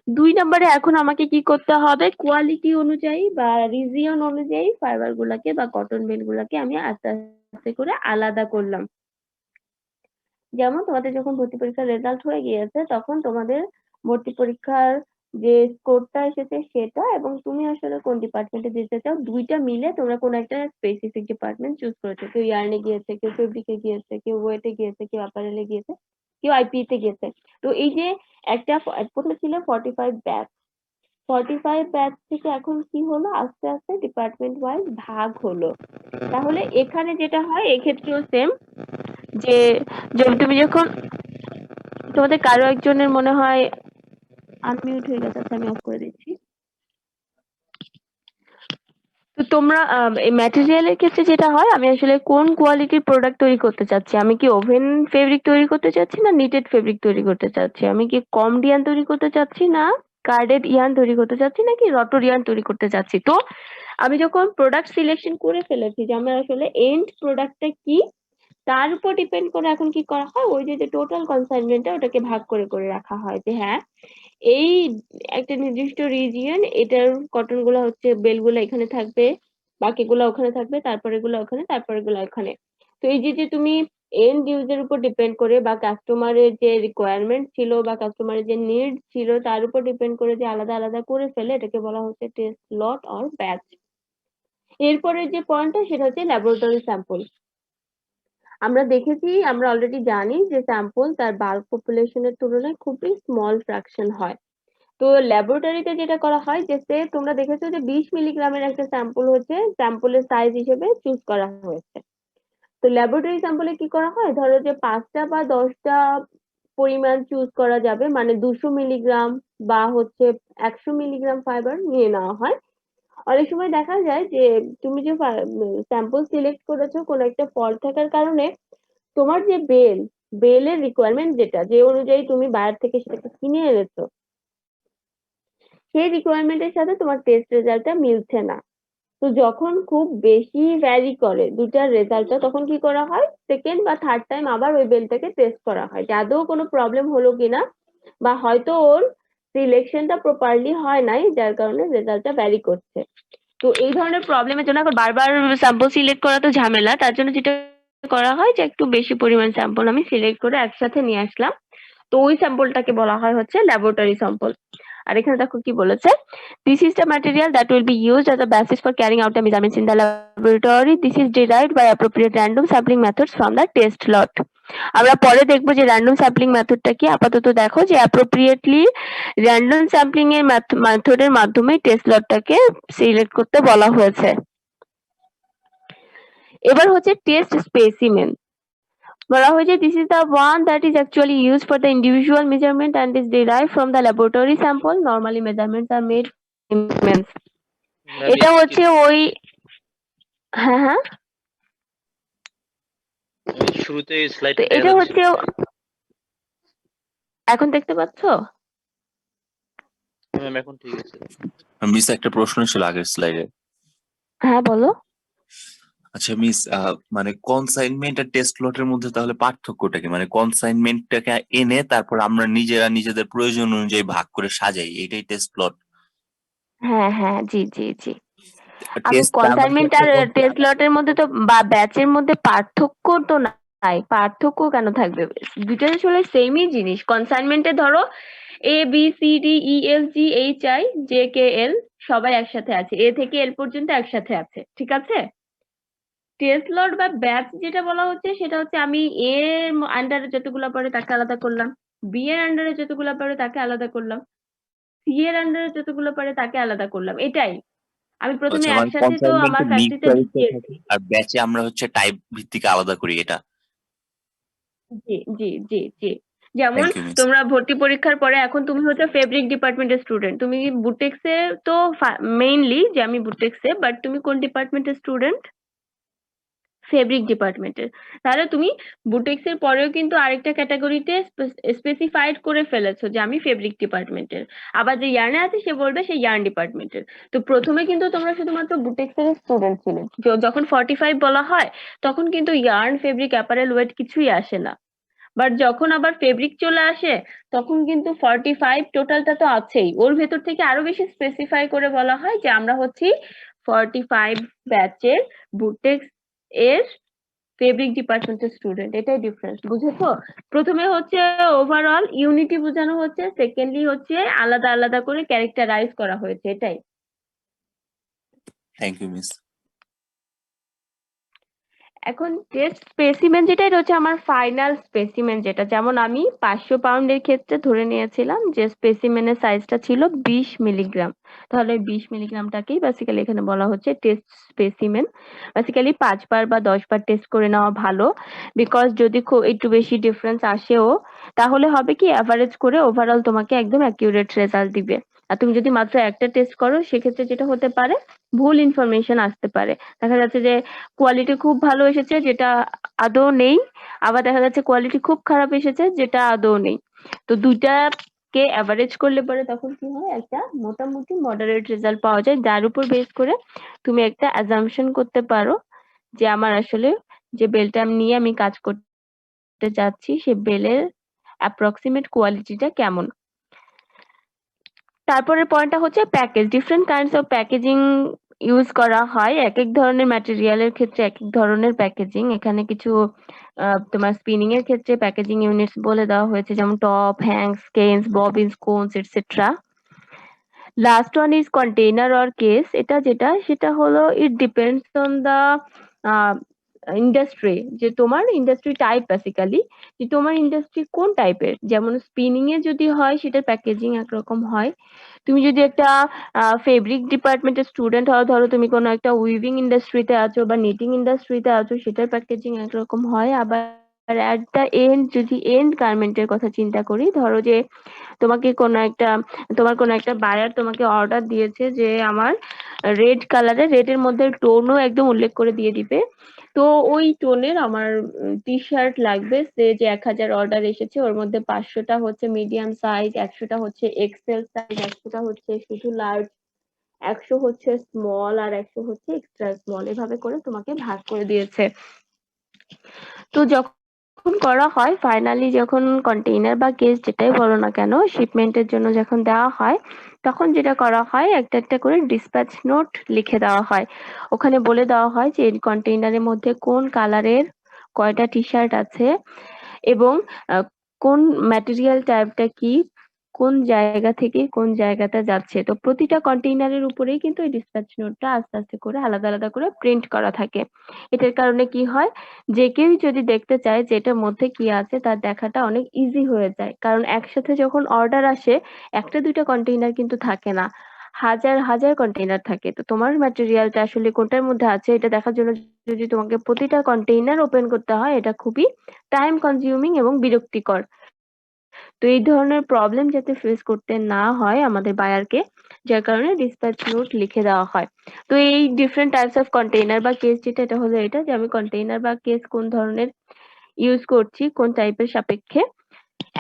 2 নম্বরে এখন আমাকে কি করতে হবে, কোয়ালিটি অনুযায়ী বা রিজিয়ন অনুযায়ী ফাইবার গুলাকে বা কটন বেল গুলাকে আমি আস্তে আস্তে করে আলাদা করলাম। যেমন তোমাদের যখন ভর্তি পরীক্ষার রেজাল্ট হয়ে গিয়েছে, তখন তোমাদের ভর্তি পরীক্ষার যে স্কোরটা এসেছে সেটা, এবং তুমি আসলে কোন ডিপার্টমেন্টে যেতে চাও, দুইটা মিলে তোমরা কোন একটা স্পেসিফিক ডিপার্টমেন্ট চুজ করেছো। কেউ ইয়ার্নে গিয়েছে, কেউ ফেব্রিকে গিয়েছে, কেউ ওয়েটে গিয়েছে, কেউ অ্যাপারেলে গিয়েছে, কেউ আইপি তে গিয়েছে। তো এই যে একটা প্রথমে ছিল 45 ব্যাচ, 45 ব্যাচ থেকে এখন কি হলো, আস্তে আস্তে ডিপার্টমেন্ট ওয়াইজ ভাগ হলো। তাহলে এখানে যেটা হয়, এক্ষেত্রেও সেম যে তুমি যখন তোমাদের কারো একজনের মনে হয় আনমিউট হয়ে গেছে, আচ্ছা আমি অফ করে দিচ্ছি। তো তোমরা এই ম্যাটেরিয়ালের ক্ষেত্রে যেটা হয়, আমি আসলে কোন কোয়ালিটির প্রোডাক্ট তৈরি করতে চাচ্ছি, আমি কি ওভেন ফেব্রিক তৈরি করতে চাচ্ছি না নিটেড ফেব্রিক তৈরি করতে চাচ্ছি, আমি কি কম ইয়ান তৈরি করতে চাচ্ছি না কার্ডেড ইয়ান তৈরি করতে চাচ্ছি নাকি রটর ইয়ান তৈরি করতে চাচ্ছি। তো আমি যখন প্রোডাক্ট সিলেকশন করে ফেলেছি যে আমার আসলে এন্ড প্রোডাক্টটা কি, তার উপর ডিপেন্ড করে এখন কি করা হয়, ওই যে টোটাল কনসাইনমেন্টটা ওটাকে ভাগ করে করে রাখা হয় যে হ্যাঁ এই একটা নির্দিষ্ট রিজিয়ন, এটার কটন গুলা হচ্ছে বেল গুলা এখানে থাকবে, বাকিগুলো ওখানে থাকবে, তারপরে গুলো ওখানে, তারপরে গুলো ওখানে। তো এই যে তুমি এন্ড ইউজের উপর ডিপেন্ড করে বা কাস্টমারের যে রিকোয়ারমেন্ট ছিল বা কাস্টমারের যে নিড ছিল তার উপর ডিপেন্ড করে যে আলাদা আলাদা করে ফেলে, এটাকে বলা হচ্ছে টেস্ট লট অর ব্যাচ। এরপরে যে পয়েন্টটা সেটা হচ্ছে ল্যাবরেটরি স্যাম্পল। আমরা দেখেছি, আমরা অলরেডি জানি যে স্যাম্পল তার বাল্ক পপুলেশনের তুলনায় খুবই স্মল ফ্র্যাকশন হয়। তো ল্যাবরেটরিতে যেটা করা হয় যে তোমরা দেখেছো যে 20 মিলিগ্রামের একটা স্যাম্পল হচ্ছে স্যাম্পলের সাইজ হিসেবে চুজ করা হয়েছে। তো ল্যাবরেটরি স্যাম্পলে কি করা হয়, ধরো যে 5টা বা 10টা পরিমাণ চুজ করা যাবে, মানে 200 মিলিগ্রাম বা হচ্ছে 100 মিলিগ্রাম ফাইবার নিয়ে নেওয়া হয়। অনেক সময় দেখা যায় যে তুমি যে স্যাম্পল সিলেক্ট করেছো কোনো একটা ফল্ট থাকার কারণে তোমার যে বেলের রিকোয়ারমেন্ট যেটা যে অনুযায়ী তুমি বাইরে থেকে সেটাকে কিনে এনেছো, সেই রিকোয়ারমেন্টের সাথে তোমার টেস্ট রেজাল্টটা মিলছে না। তো যখন খুব বেশি ভ্যারি করে দুটার রেজাল্টটা, তখন কি করা হয়, সেকেন্ড বা থার্ড টাইম আবার ওই বেলটাকে টেস্ট করা হয় যে আদৌ কোনো প্রবলেম হলো কিনা, বা হয়তো ওর সিলেকশনটা প্রপারলি হয় নাই যার কারণে রেজাল্টটা ভ্যারি করছে। তো এই ধরনের প্রবলেমের জন্য এখন বারবার স্যাম্পল সিলেক্ট করা তো ঝামেলা, তার জন্য যেটা করা হয় যে একটু বেশি পরিমাণ স্যাম্পল আমি সিলেক্ট করে একসাথে নিয়ে আসলাম। তো ওই স্যাম্পলটাকে বলা হয় হচ্ছে ল্যাবরেটরি স্যাম্পল। আর এখানে দেখো কি বলেছে, this is the material that will be used as a basis for carrying out the measurements in the laboratory. This is derived by appropriate random sampling methods from the test lot. আমরা পরে দেখবো যে random sampling মেথডটা কি, আপাতত দেখো যে appropriately random sampling এর মেথডের মাধ্যমে টেস্ট লটটাকে সিলেক্ট করতে বলা হয়েছে। এবার হচ্ছে টেস্ট স্পেসিমেন। বলা হয়েছে this is the one that is actually used for the individual measurement and is derived from the laboratory sample. Normally measurements are made from specimens. Ma'am এটা হচ্ছে ওই, হ্যাঁ হ্যাঁ, শুরুতে তো স্লাইডটা দেখা এটা যাচ্ছে হচ্ছে, এখন দেখতে পাচ্ছো? ম্যাম এখন ঠিক আছে। মিস একটা প্রশ্ন ছিল আগের স্লাইডে। হ্যাঁ বলো। আচ্ছা মিস, মানে কনসাইনমেন্ট আর টেস্ট লটের মধ্যে তাহলে পার্থক্যটা কি? মানে কনসাইনমেন্টটাকে এনে তারপর আমরা নিজেরা নিজেদের প্রয়োজন অনুযায়ী ভাগ করে সাজাই, এটাই টেস্ট লট। হ্যাঁ হ্যাঁ, জি জি জি। আমি টেস্ট কনসাইনমেন্ট আর টেস্ট লটের মধ্যে তো বা ব্যাচের মধ্যে পার্থক্য তো নাই, পার্থক্য কেন থাকবে, দুটো আসলে সেমই জিনিস। কনসাইনমেন্টে ধরো ABCDEFGHIJKL সবাই একসাথে আছে, এ থেকে এল পর্যন্ত একসাথে আছে, ঠিক আছে। টেস্ট লট বা ব্যাচ যেটা বলা হচ্ছে সেটা হচ্ছে আমি এ আন্ডারে যতগুলো পড়ে তাকে আলাদা করলাম, বি এর আন্ডারে যতগুলো পড়ে তাকে আলাদা করলাম, সি এর আন্ডারে যতগুলো পড়ে তাকে আলাদা করলাম, এটাই। আমি প্রথমে আচ্ছা, মানে একসাথে তো আমার ফ্যাক্টরিতে ঢুকিয়েছি। আর ব্যাচে আমরা হচ্ছে টাইপ ভিত্তিক আলাদা করি এটা। জি জি জি জি। যেমন থ্যাংক ইউ মিস। তোমরা ভর্তি পরীক্ষার পরে এখন তুমি হচ্ছে ফেব্রিক ডিপার্টমেন্টের স্টুডেন্ট, তুমি বুটেক্সে তো মেইনলি যে আমি বুটেক্সে, বাট তুমি কোন ডিপার্টমেন্টের স্টুডেন্ট? ফেব্রিক ডিপার্টমেন্টের। তাহলে তুমি বুটেক্স এর পরেও কিন্তু আরেকটা ক্যাটাগরিতে স্পেসিফাইড করে ফেলেছো যে আমি ফেব্রিক ডিপার্টমেন্টের। আবার যে ইয়ার্নে আছে সে বলবে সে ইয়ার্ন ডিপার্টমেন্টের। তো প্রথমে কিন্তু তোমরা শুধুমাত্র বুটেক্স এর স্টুডেন্ট ছিলে, যখন 45 বলা হয় তখন কিন্তু ইয়ার্ন ফেব্রিক অ্যাপারেল ওয়েট কিছুই আসে না। বাট যখন আবার ফেব্রিক চলে আসে তখন কিন্তু 45 টোটালটা তো আছেই, ওর ভেতর থেকে আরো বেশি স্পেসিফাই করে বলা হয় যে আমরা হচ্ছি 45 ব্যাচের বুটেক্স এর ফেব্রিক ডিপার্টমেন্টের স্টুডেন্ট। এটাই ডিফারেন্স, বুঝেছো? প্রথমে হচ্ছে ওভারঅল ইউনিটি বোঝানো হচ্ছে, সেকেন্ডলি হচ্ছে আলাদা আলাদা করে ক্যারেক্টারাইজ করা হয়েছে, এটাই। Thank you miss. এখন টেস্ট স্পেসিমেন যেটা এটা হচ্ছে আমার ফাইনাল স্পেসিমেন, যেটা যেমন আমি 500 পাউন্ডের ক্ষেত্রে ধরে নিয়েছিলাম যে স্পেসিমেনের সাইজটা ছিল 20 মিলিগ্রাম। তাহলে 20 মিলিগ্রামটাকেই বেসিক্যালি এখানে বলা হচ্ছে টেস্ট স্পেসিমেন। বেসিক্যালি 5 বার বা 10 বার টেস্ট করে নেওয়া ভালো, বিকজ যদি খুব একটু বেশি ডিফারেন্স আসেও তাহলে হবে কি অ্যাভারেজ করে ওভারঅল তোমাকে একদম অ্যাকিউরেট রেজাল্ট দিবে। আর তুমি যদি মাত্র একটা টেস্ট করো সেক্ষেত্রে যেটা হতে পারে ভুল ইনফরমেশন আসতে পারে। দেখা যাচ্ছে যে কোয়ালিটি খুব ভালো এসেছে যেটা আদৌ নেই, আবার দেখা যাচ্ছে কোয়ালিটি খুব খারাপ এসেছে যেটা আদৌ নেই। তো দুইটাকে অ্যাভারেজ করলে পরে তখন কি হয়, একটা মোটামুটি মডারেট রেজাল্ট পাওয়া যায়, যার উপর বেস করে তুমি একটা অ্যাজাম্পশন করতে পারো যে আমার আসলে যে বেলটা নিয়ে আমি কাজ করতে যাচ্ছি সে বেলের অ্যাপ্রক্সিমেট কোয়ালিটিটা কেমন। তারপরের পয়েন্টটা হচ্ছে package. Different kinds of packaging use করা হয়, এক এক ধরনের ম্যাটেরিয়ালের ক্ষেত্রে এক এক ধরনের প্যাকেজিং। এখানে কিছু তোমার স্পিনিং এর ক্ষেত্রে প্যাকেজিং ইউনিটস বলে দেওয়া হয়েছে, যেমন top, hanks, cans, bobbins, cones etcetera. Last one is container or case. এটা যেটা সেটা হলো it depends on the industry, যে তোমার ইন্ডাস্ট্রি টাইপ বেসিক্যালি, যে তোমার ইন্ডাস্ট্রি কোন টাইপের। যেমন স্পিনিং এ যদি হয় সেটার প্যাকেজিং একরকম হয়। তুমি যদি একটা ফেব্রিক ডিপার্টমেন্টের স্টুডেন্ট হও, ধরো তুমি কোনো একটা উইভিং ইন্ডাস্ট্রিতে আছো বা নিটিং ইন্ডাস্ট্রিতে আছো, সেটার প্যাকেজিং একরকম হয়। আবার অ্যাট দ্য এন্ড যদি এন্ড গার্মেন্টের কথা চিন্তা করি, ধরো যে তোমাকে কোনো একটা তোমার কোনো একটা বায়ার তোমাকে অর্ডার দিয়েছে যে আমার রেড কালারের, রেডের মধ্যে টোনও একদম উল্লেখ করে দিয়ে দিবে, তো ওই টোনের আমার টি শার্ট লাগবে। সে যে 1000 অর্ডার এসেছে ওর মধ্যে 500টা হচ্ছে মিডিয়াম সাইজ, 100টা হচ্ছে এক্সেল সাইজ, 100টা হচ্ছে শুধু লার্জ, 100 হচ্ছে স্মল, আর 100 হচ্ছে এক্সট্রা স্মল, এভাবে করে তোমাকে ভাগ করে দিয়েছে। তো যখন করা হয় ফাইনালি, যখন কন্টেইনার বা কেস যেটাই বলো না কেন শিপমেন্টের জন্য যখন দেওয়া হয়, তখন যেটা করা হয় একটা একটা করে ডিসপ্যাচ নোট লিখে দেওয়া হয়। ওখানে বলে দেওয়া হয় যে এই কন্টেইনারের মধ্যে কোন কালারের কয়টা টি শার্ট আছে এবং কোন ম্যাটেরিয়াল টাইপটা কি, কোন জায়গা থেকে কোন জায়গাটা যাচ্ছে। তো প্রতিটা কন্টেইনারের উপরেই কিন্তু এই ডিসপ্যাচ নোটটা আস্তে আস্তে করে আলাদা আলাদা করে প্রিন্ট করা থাকে। এটার কারণে কি হয়, যে কেউ যদি দেখতে চায় যে এটার মধ্যে কি আছে তার দেখাটা অনেক ইজি হয়ে যায়, কারণ একসাথে যখন অর্ডার আসে একটা দুইটা কন্টেইনার কিন্তু থাকে না, হাজার হাজার কন্টেইনার থাকে। তো তোমার ম্যাটেরিয়ালটা আসলে কোনটার মধ্যে আছে এটা দেখার জন্য যদি তোমাকে প্রতিটা কন্টেইনার ওপেন করতে হয়, এটা খুবই টাইম কনজিউমিং এবং বিরক্তিকর। তো এই ধরনের প্রবলেম যাতে ফেস করতে না হয় আমাদের বায়ারকে, যার কারণে ডিসপ্যাচ নোট লিখে দেওয়া হয়। তো এই ডিফারেন্ট টাইপস অফ কন্টেইনার বা কেস যেটা, এটা হলো এটা যে আমি কন্টেইনার বা কেস কোন ধরনের ইউজ করছি কোন টাইপের সাপেক্ষে।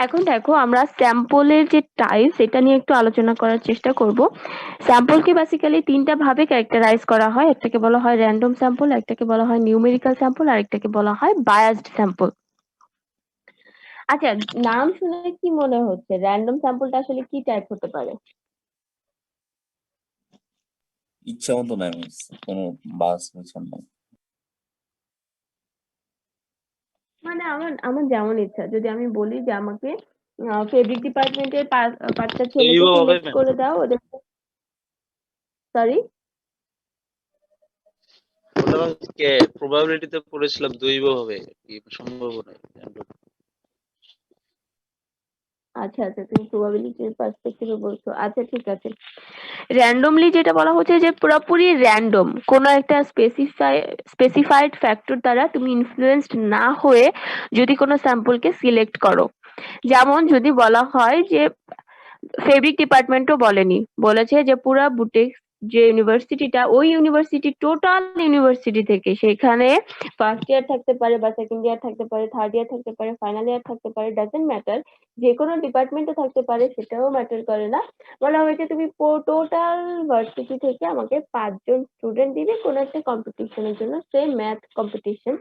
এখন দেখো আমরা স্যাম্পলের যে টাইপস এটা নিয়ে একটু আলোচনা করার চেষ্টা করব। স্যাম্পলকে বেসিক্যালি তিনটা ভাবে ক্যারেক্টারাইজ করা হয়, একটাকে বলা হয় র্যান্ডম স্যাম্পল, একটাকে বলা হয় নিউমেরিক্যাল স্যাম্পল, আর একটাকে বলা হয় বায়াসড স্যাম্পল। আচ্ছা, নাম শুনে কি মনে হচ্ছে র্যান্ডম স্যাম্পলটা আসলে কি টাইপ হতে পারে? ইচ্ছা মতো নাই মিস, কোনো বাস মিশন নাই। মানে আমার আমার যেমন ইচ্ছা, যদি আমি বলি যে আমাকে ফেব্রিক ডিপার্টমেন্টের 5টা ছেলেকে দৈব হবে সিলেক্ট ম্যাম। করে দাও, ওদের সরি ওটা প্রবাবিলিটিতে পড়েছিলাম দৈব হবে কি সম্ভব নয়। আচ্ছা আচ্ছা, তুমি প্রবাবিলিটির পার্সপেক্টিভে বলছো, আচ্ছা ঠিক আছে। র্যান্ডমলি যেটা বলা হচ্ছে যে পুরোপুরি র্যান্ডম, কোনো একটা স্পেসিফাইড ফ্যাক্টর দ্বারা তুমি ইনফ্লুয়েন্সড না হয়ে যদি কোনো স্যাম্পলকে সিলেক্ট করো। যেমন যদি বলা হয় যে ফেব্রিক ডিপার্টমেন্টও বলেনি, বলেছে যে পুরা বুটিক্স যে ইউনিভার্সিটিটা, ওই ইউনিভার্সিটি টোটাল ইউনিভার্সিটি থেকে, সেখানে ফার্স্ট ইয়ার থাকতে পারে বা সেকেন্ড ইয়ার থাকতে পারে, থার্ড ইয়ার থাকতে পারে, ফাইনাল ইয়ার থাকতে পারে, ডাজেন্ট ম্যাটার, যে কোনো ডিপার্টমেন্টে থাকতে পারে, সেটাও ম্যাটার করে না। বলা হয়েছে তুমি টোটাল ভার্সিটি থেকে আমাকে 5জন স্টুডেন্ট দিবে কোনো একটা কম্পিটিশনের জন্য, সে ম্যাথ কম্পিটিশন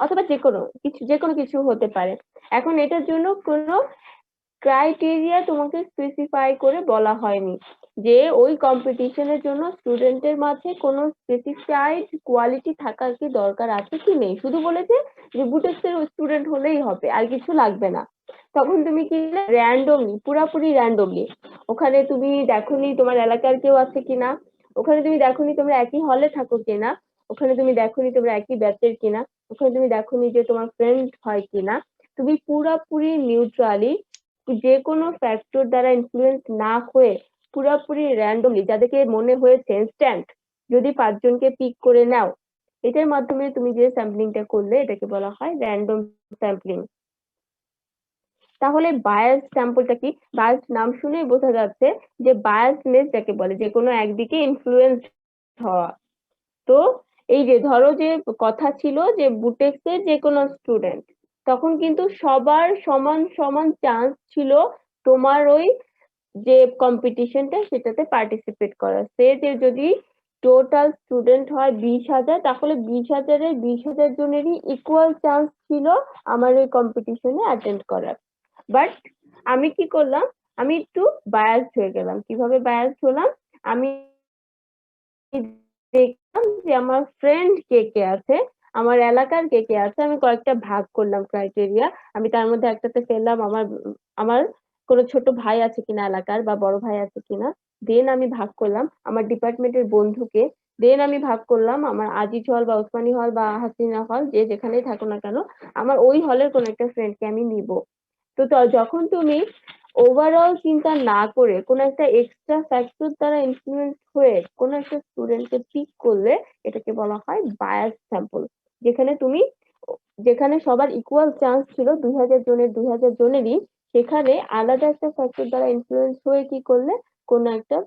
অথবা যে কোনো কিছু হতে পারে। এখন এটার জন্য কোনো ক্রাইটেরিয়া তোমাকে স্পেসিফাই করে বলা হয়নি যে ওই কম্পিটিশনের জন্য স্টুডেন্টের মাঝে কোনো স্পেসিফাইড কোয়ালিটি থাকার কি দরকার আছে কি নেই, শুধু বলেছে যে বুটেক্সের স্টুডেন্ট হলেই হবে, আর কিছু লাগবে না। তখন তুমি কি র্যান্ডমলি, পুরাপুরি র্যান্ডমলি, ওখানে তুমি দেখোনি তোমার এলাকার কেউ আছে কিনা, ওখানে তুমি দেখোনি তোমরা একই হলে থাকো কিনা, ওখানে তুমি দেখোনি তোমরা একই ব্যাচের কিনা, ওখানে তুমি দেখো নি যে তোমার ফ্রেন্ড হয় কিনা, তুমি পুরাপুরি নিউট্রালি যে কোনো ফ্যাক্টর দ্বারা ইনফ্লুয়েন্স না হয়ে পুরাপুরি র্যান্ডমলি যাদেরকে মনে হয়েছে ইনস্ট্যান্ট যদি 5 জনকে পিক করে নাও, এটার মাধ্যমে তুমি যে স্যাম্পলিংটা করলে এটাকে বলা হয় র্যান্ডম স্যাম্পলিং। তাহলে বায়াস স্যাম্পলটা কি? বায়াস নাম শুনেই বোঝা যাচ্ছে যে বায়াসনেস যাকে বলে, যে কোনো একদিকে ইনফ্লুয়েন্স হওয়া। তো এই যে ধরো যে কথা ছিল যে বুটেক্সের যে কোনো স্টুডেন্ট, তখন কিন্তু সবার সমান সমান চান্স ছিল তোমার ওই যে কম্পিটিশনটা সেটাতে পার্টিসিপেট করার। সে যে যদি টোটাল স্টুডেন্ট হয় 20,000, তাহলে 20,000-এর 20,000 জনেরই ইকুয়াল চান্স ছিল আমার এই কম্পিটিশনে অ্যাটেন্ড করার। বাট আমি কি করলাম, আমি একটু বায়াসড হয়ে গেলাম। কিভাবে বায়াসড হলাম? আমি দেখলাম যে আমার ফ্রেন্ড কে কে আছে, আমার এলাকার কে কে আছে, আমি কয়েকটা ভাগ করলাম ক্রাইটেরিয়া। আমি তার মধ্যে একটাতে ফেললাম আমার আমার কোনো ছোট ভাই আছে কিনা এলাকার, বা বড় ভাই আছে কিনা। দেন আমি ভাগ করলাম আমার ডিপার্টমেন্টের বন্ধুকে। দেন আমি ভাগ করলাম আমার আজিজ হল বা ওসমানী হল বা হাসিনা হল, যে যেখানেই থাকো না কেন, আমার ওই হলের কোনো একটা ফ্রেন্ডকে আমি নিব। তো যখন তুমি ওভারঅল চিন্তা না করে কোনো একটা এক্সট্রা ফ্যাক্টর দ্বারা ইনফ্লুয়েন্স হয়ে কোনো একটা স্টুডেন্টকে পিক করলে, এটাকে বলা হয় বায়াস স্যাম্পল। যেখানে সবার ইকুয়াল চান্স ছিল 2,000 জনের 2,000 জনেরই, সেখানে আলাদা একটা ফ্যাক্টর দ্বারা ইনফ্লুয়েন্স হয়ে কি করলে, কোনো একটা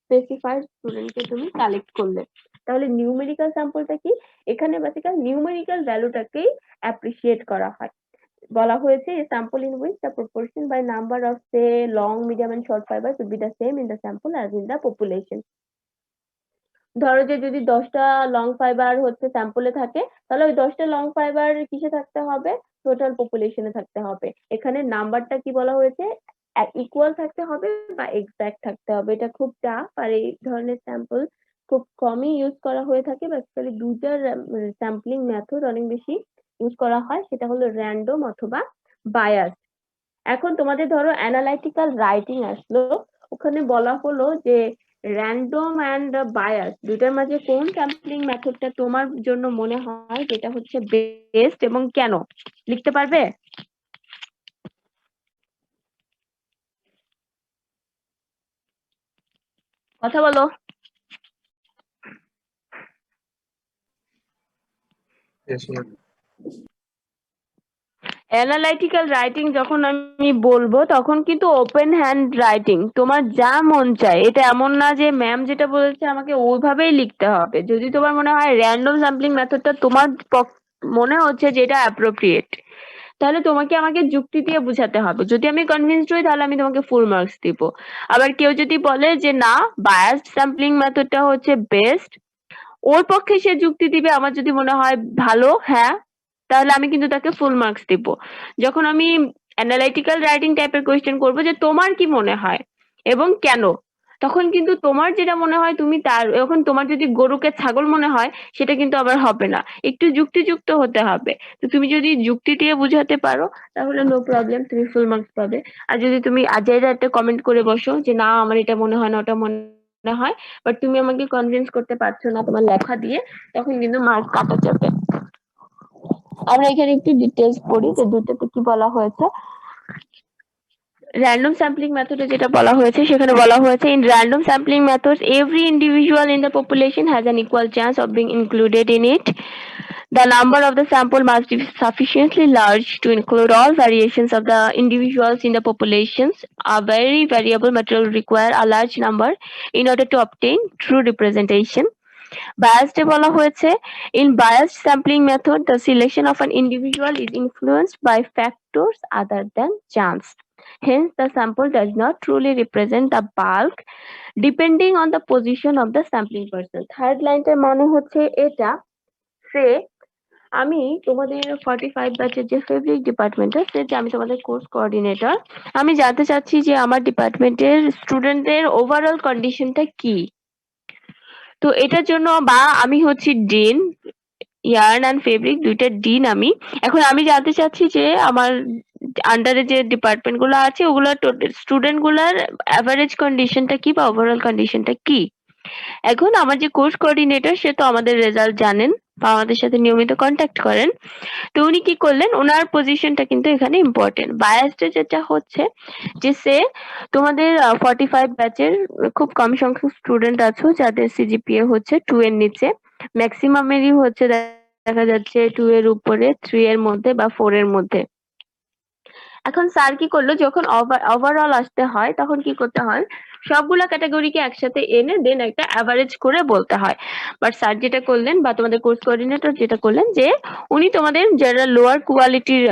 স্পেসিফাইড স্টুডেন্টকে তুমি কালেক্ট করলে। তাহলে নিউমেরিক্যাল স্যাম্পলটা কি? এখানে বেসিক্যালি নিউমেরিক্যাল ভ্যালুটাকেই অ্যাপ্রিসিয়েট করা হয়। বলা হয়েছে sample in which the proportion by number of say long, medium and short fibers would be the same in the sample as in the population. ধরো যে যদি 10টা লং ফাইবার হচ্ছে স্যাম্পলে থাকে, তাহলে ওই 10টা লং ফাইবার কিসে থাকতে হবে? টোটাল পপুলেশনে থাকতে হবে। এখানে নাম্বারটা কি বলা হয়েছে? ইকুয়াল থাকতে হবে বা এক্সাক্ট থাকতে হবে। এটা খুব টাফ, আর এই ধরনের স্যাম্পল খুব কমই ইউজ করা হয়ে থাকে। বেসিক্যালি দুইটা স্যাম্পলিং মেথড অনেক বেশি ইউজ করা হয়, সেটা হলো র্যান্ডম অথবা বায়াস। এখন তোমাদের ধরো অ্যানালাইটিক্যাল রাইটিং আসলো, ওখানে বলা হলো যে র্যান্ডম অ্যান্ড বায়াস দুইটার মাঝে কোন স্যাম্পলিং মেথডটা তোমার জন্য মনে হয় যেটা হচ্ছে বেস্ট এবং কেন? লিখতে পারবে? কথা বলো। Yes, ma'am. অ্যানালাইটিক্যাল রাইটিং যখন আমি বলবো তখন কিন্তু ওপেন হ্যান্ড রাইটিং, তোমার যা মন চায়। এটা এমন না যে ম্যাম যেটা বলেছে আমাকে ওইভাবেই লিখতে হবে। যদি তোমার মনে হয় র্যান্ডম স্যাম্পলিং মেথডটা তোমার মনে হচ্ছে যেটা অ্যাপ্রোপ্রিয়েট, তাহলে তোমাকে আমাকে যুক্তি দিয়ে বুঝাতে হবে। যদি আমি কনভিন্সড হই তাহলে আমি তোমাকে ফুল মার্কস দিব। আবার কেউ যদি বলে যে না, বায়াসড স্যাম্পলিং মেথডটা হচ্ছে বেস্ট, ওর পক্ষে সে যুক্তি দিবে। আমার যদি মনে হয় ভালো, হ্যাঁ, তাহলে আমি কিন্তু তাকে ফুল মার্কস দিব। যখন আমি অ্যানালাইটিক্যাল রাইটিং টাইপের কোয়েশ্চেন করবো যে তোমার কি মনে হয় এবং কেন, তখন কিন্তু তোমার যেটা মনে হয় তুমি তার, এখন তোমার যদি গরুকে ছাগল মনে হয় সেটা কিন্তু আবার হবে না, একটু যুক্তিযুক্ত হতে হবে। তো তুমি যদি যুক্তি দিয়ে বুঝাতে পারো তাহলে নো প্রবলেম, তুমি ফুল মার্কস পাবে। আর যদি তুমি আজাইরা একটা কমেন্ট করে বসো যে না আমার এটা মনে হয় না, ওটা মনে হয়, বাট তুমি আমাকে কনভিন্স করতে পারছো না তোমার লেখা দিয়ে, তখন কিন্তু মার্ক কাটা যাবে। আমরা এখানে একটু ডিটেলস পড়ি যে দুটোতে কি বলা হয়েছে। র্যান্ডম স্যাম্পলিং মেথডে যেটা বলা হয়েছে, সেখানে বলা হয়েছে in random sampling method every individual in the population has an equal chance of being included in it. The number of the sample must be sufficiently large to include all variations of the individuals in the populations. A very variable material will require a large number in order to obtain true representation. Biased বলা হয়েছে in biased sampling method the selection of an individual is influenced by factors other than chance. Hence the sample does not truly represent the bulk depending on the position of the sampling person. Third লাইনটার মানে হচ্ছে এটা, সে আমি তোমাদের 45 ব্যাচের যে fabric department আছে, যে আমি তোমাদের কোর্স কোঅর্ডিনেটর, আমি জানতে চাচ্ছি যে আমার ডিপার্টমেন্টের স্টুডেন্টদের ওভারঅল কন্ডিশনটা কি। তো এটার জন্য, বা আমি হচ্ছি ডিন, ইয়ার্ন অ্যান্ড ফেব্রিক দুইটার ডিন আমি। এখন আমি জানতে চাচ্ছি যে আমার আন্ডারে যে ডিপার্টমেন্ট গুলো আছে ওগুলোর স্টুডেন্ট গুলার অ্যাভারেজ কন্ডিশনটা কি বা ওভারঅল কন্ডিশনটা কি। এখন আমার যে কোর্স কোঅর্ডিনেটর সে তো আমাদের রেজাল্ট জানেন, বা আমাদের সাথে নিয়মিত কন্ট্যাক্ট করেন, তো উনি কি করলেন, ওনার পজিশনটা কিন্তু এখানে ইম্পর্টেন্ট। বায়াসড যেটা হচ্ছে যে সে তোমাদের 45 ব্যাচের খুব কম সংখ্যক স্টুডেন্ট আছো যাদের সিজিপিএ হচ্ছে 2 এর নিচে, ম্যাক্সিমামেরই হচ্ছে দেখা যাচ্ছে 2 এর উপরে, 3 এর মধ্যে বা 4 এর মধ্যে। এখন স্যার কি করলো, যখন ওভারঅল আসতে হয় তখন কি করতে হয়, সবগুলা ক্যাটাগরিকে একসাথে এনে দেন একটা অ্যাভারেজ করে বলতে হয়। বাট স্যার যেটা করলেন বা তোমাদের কোর্স কোঅর্ডিনেটর যেটা করলেন যে উনি তোমাদের যারা লোয়ার কোয়ালিটির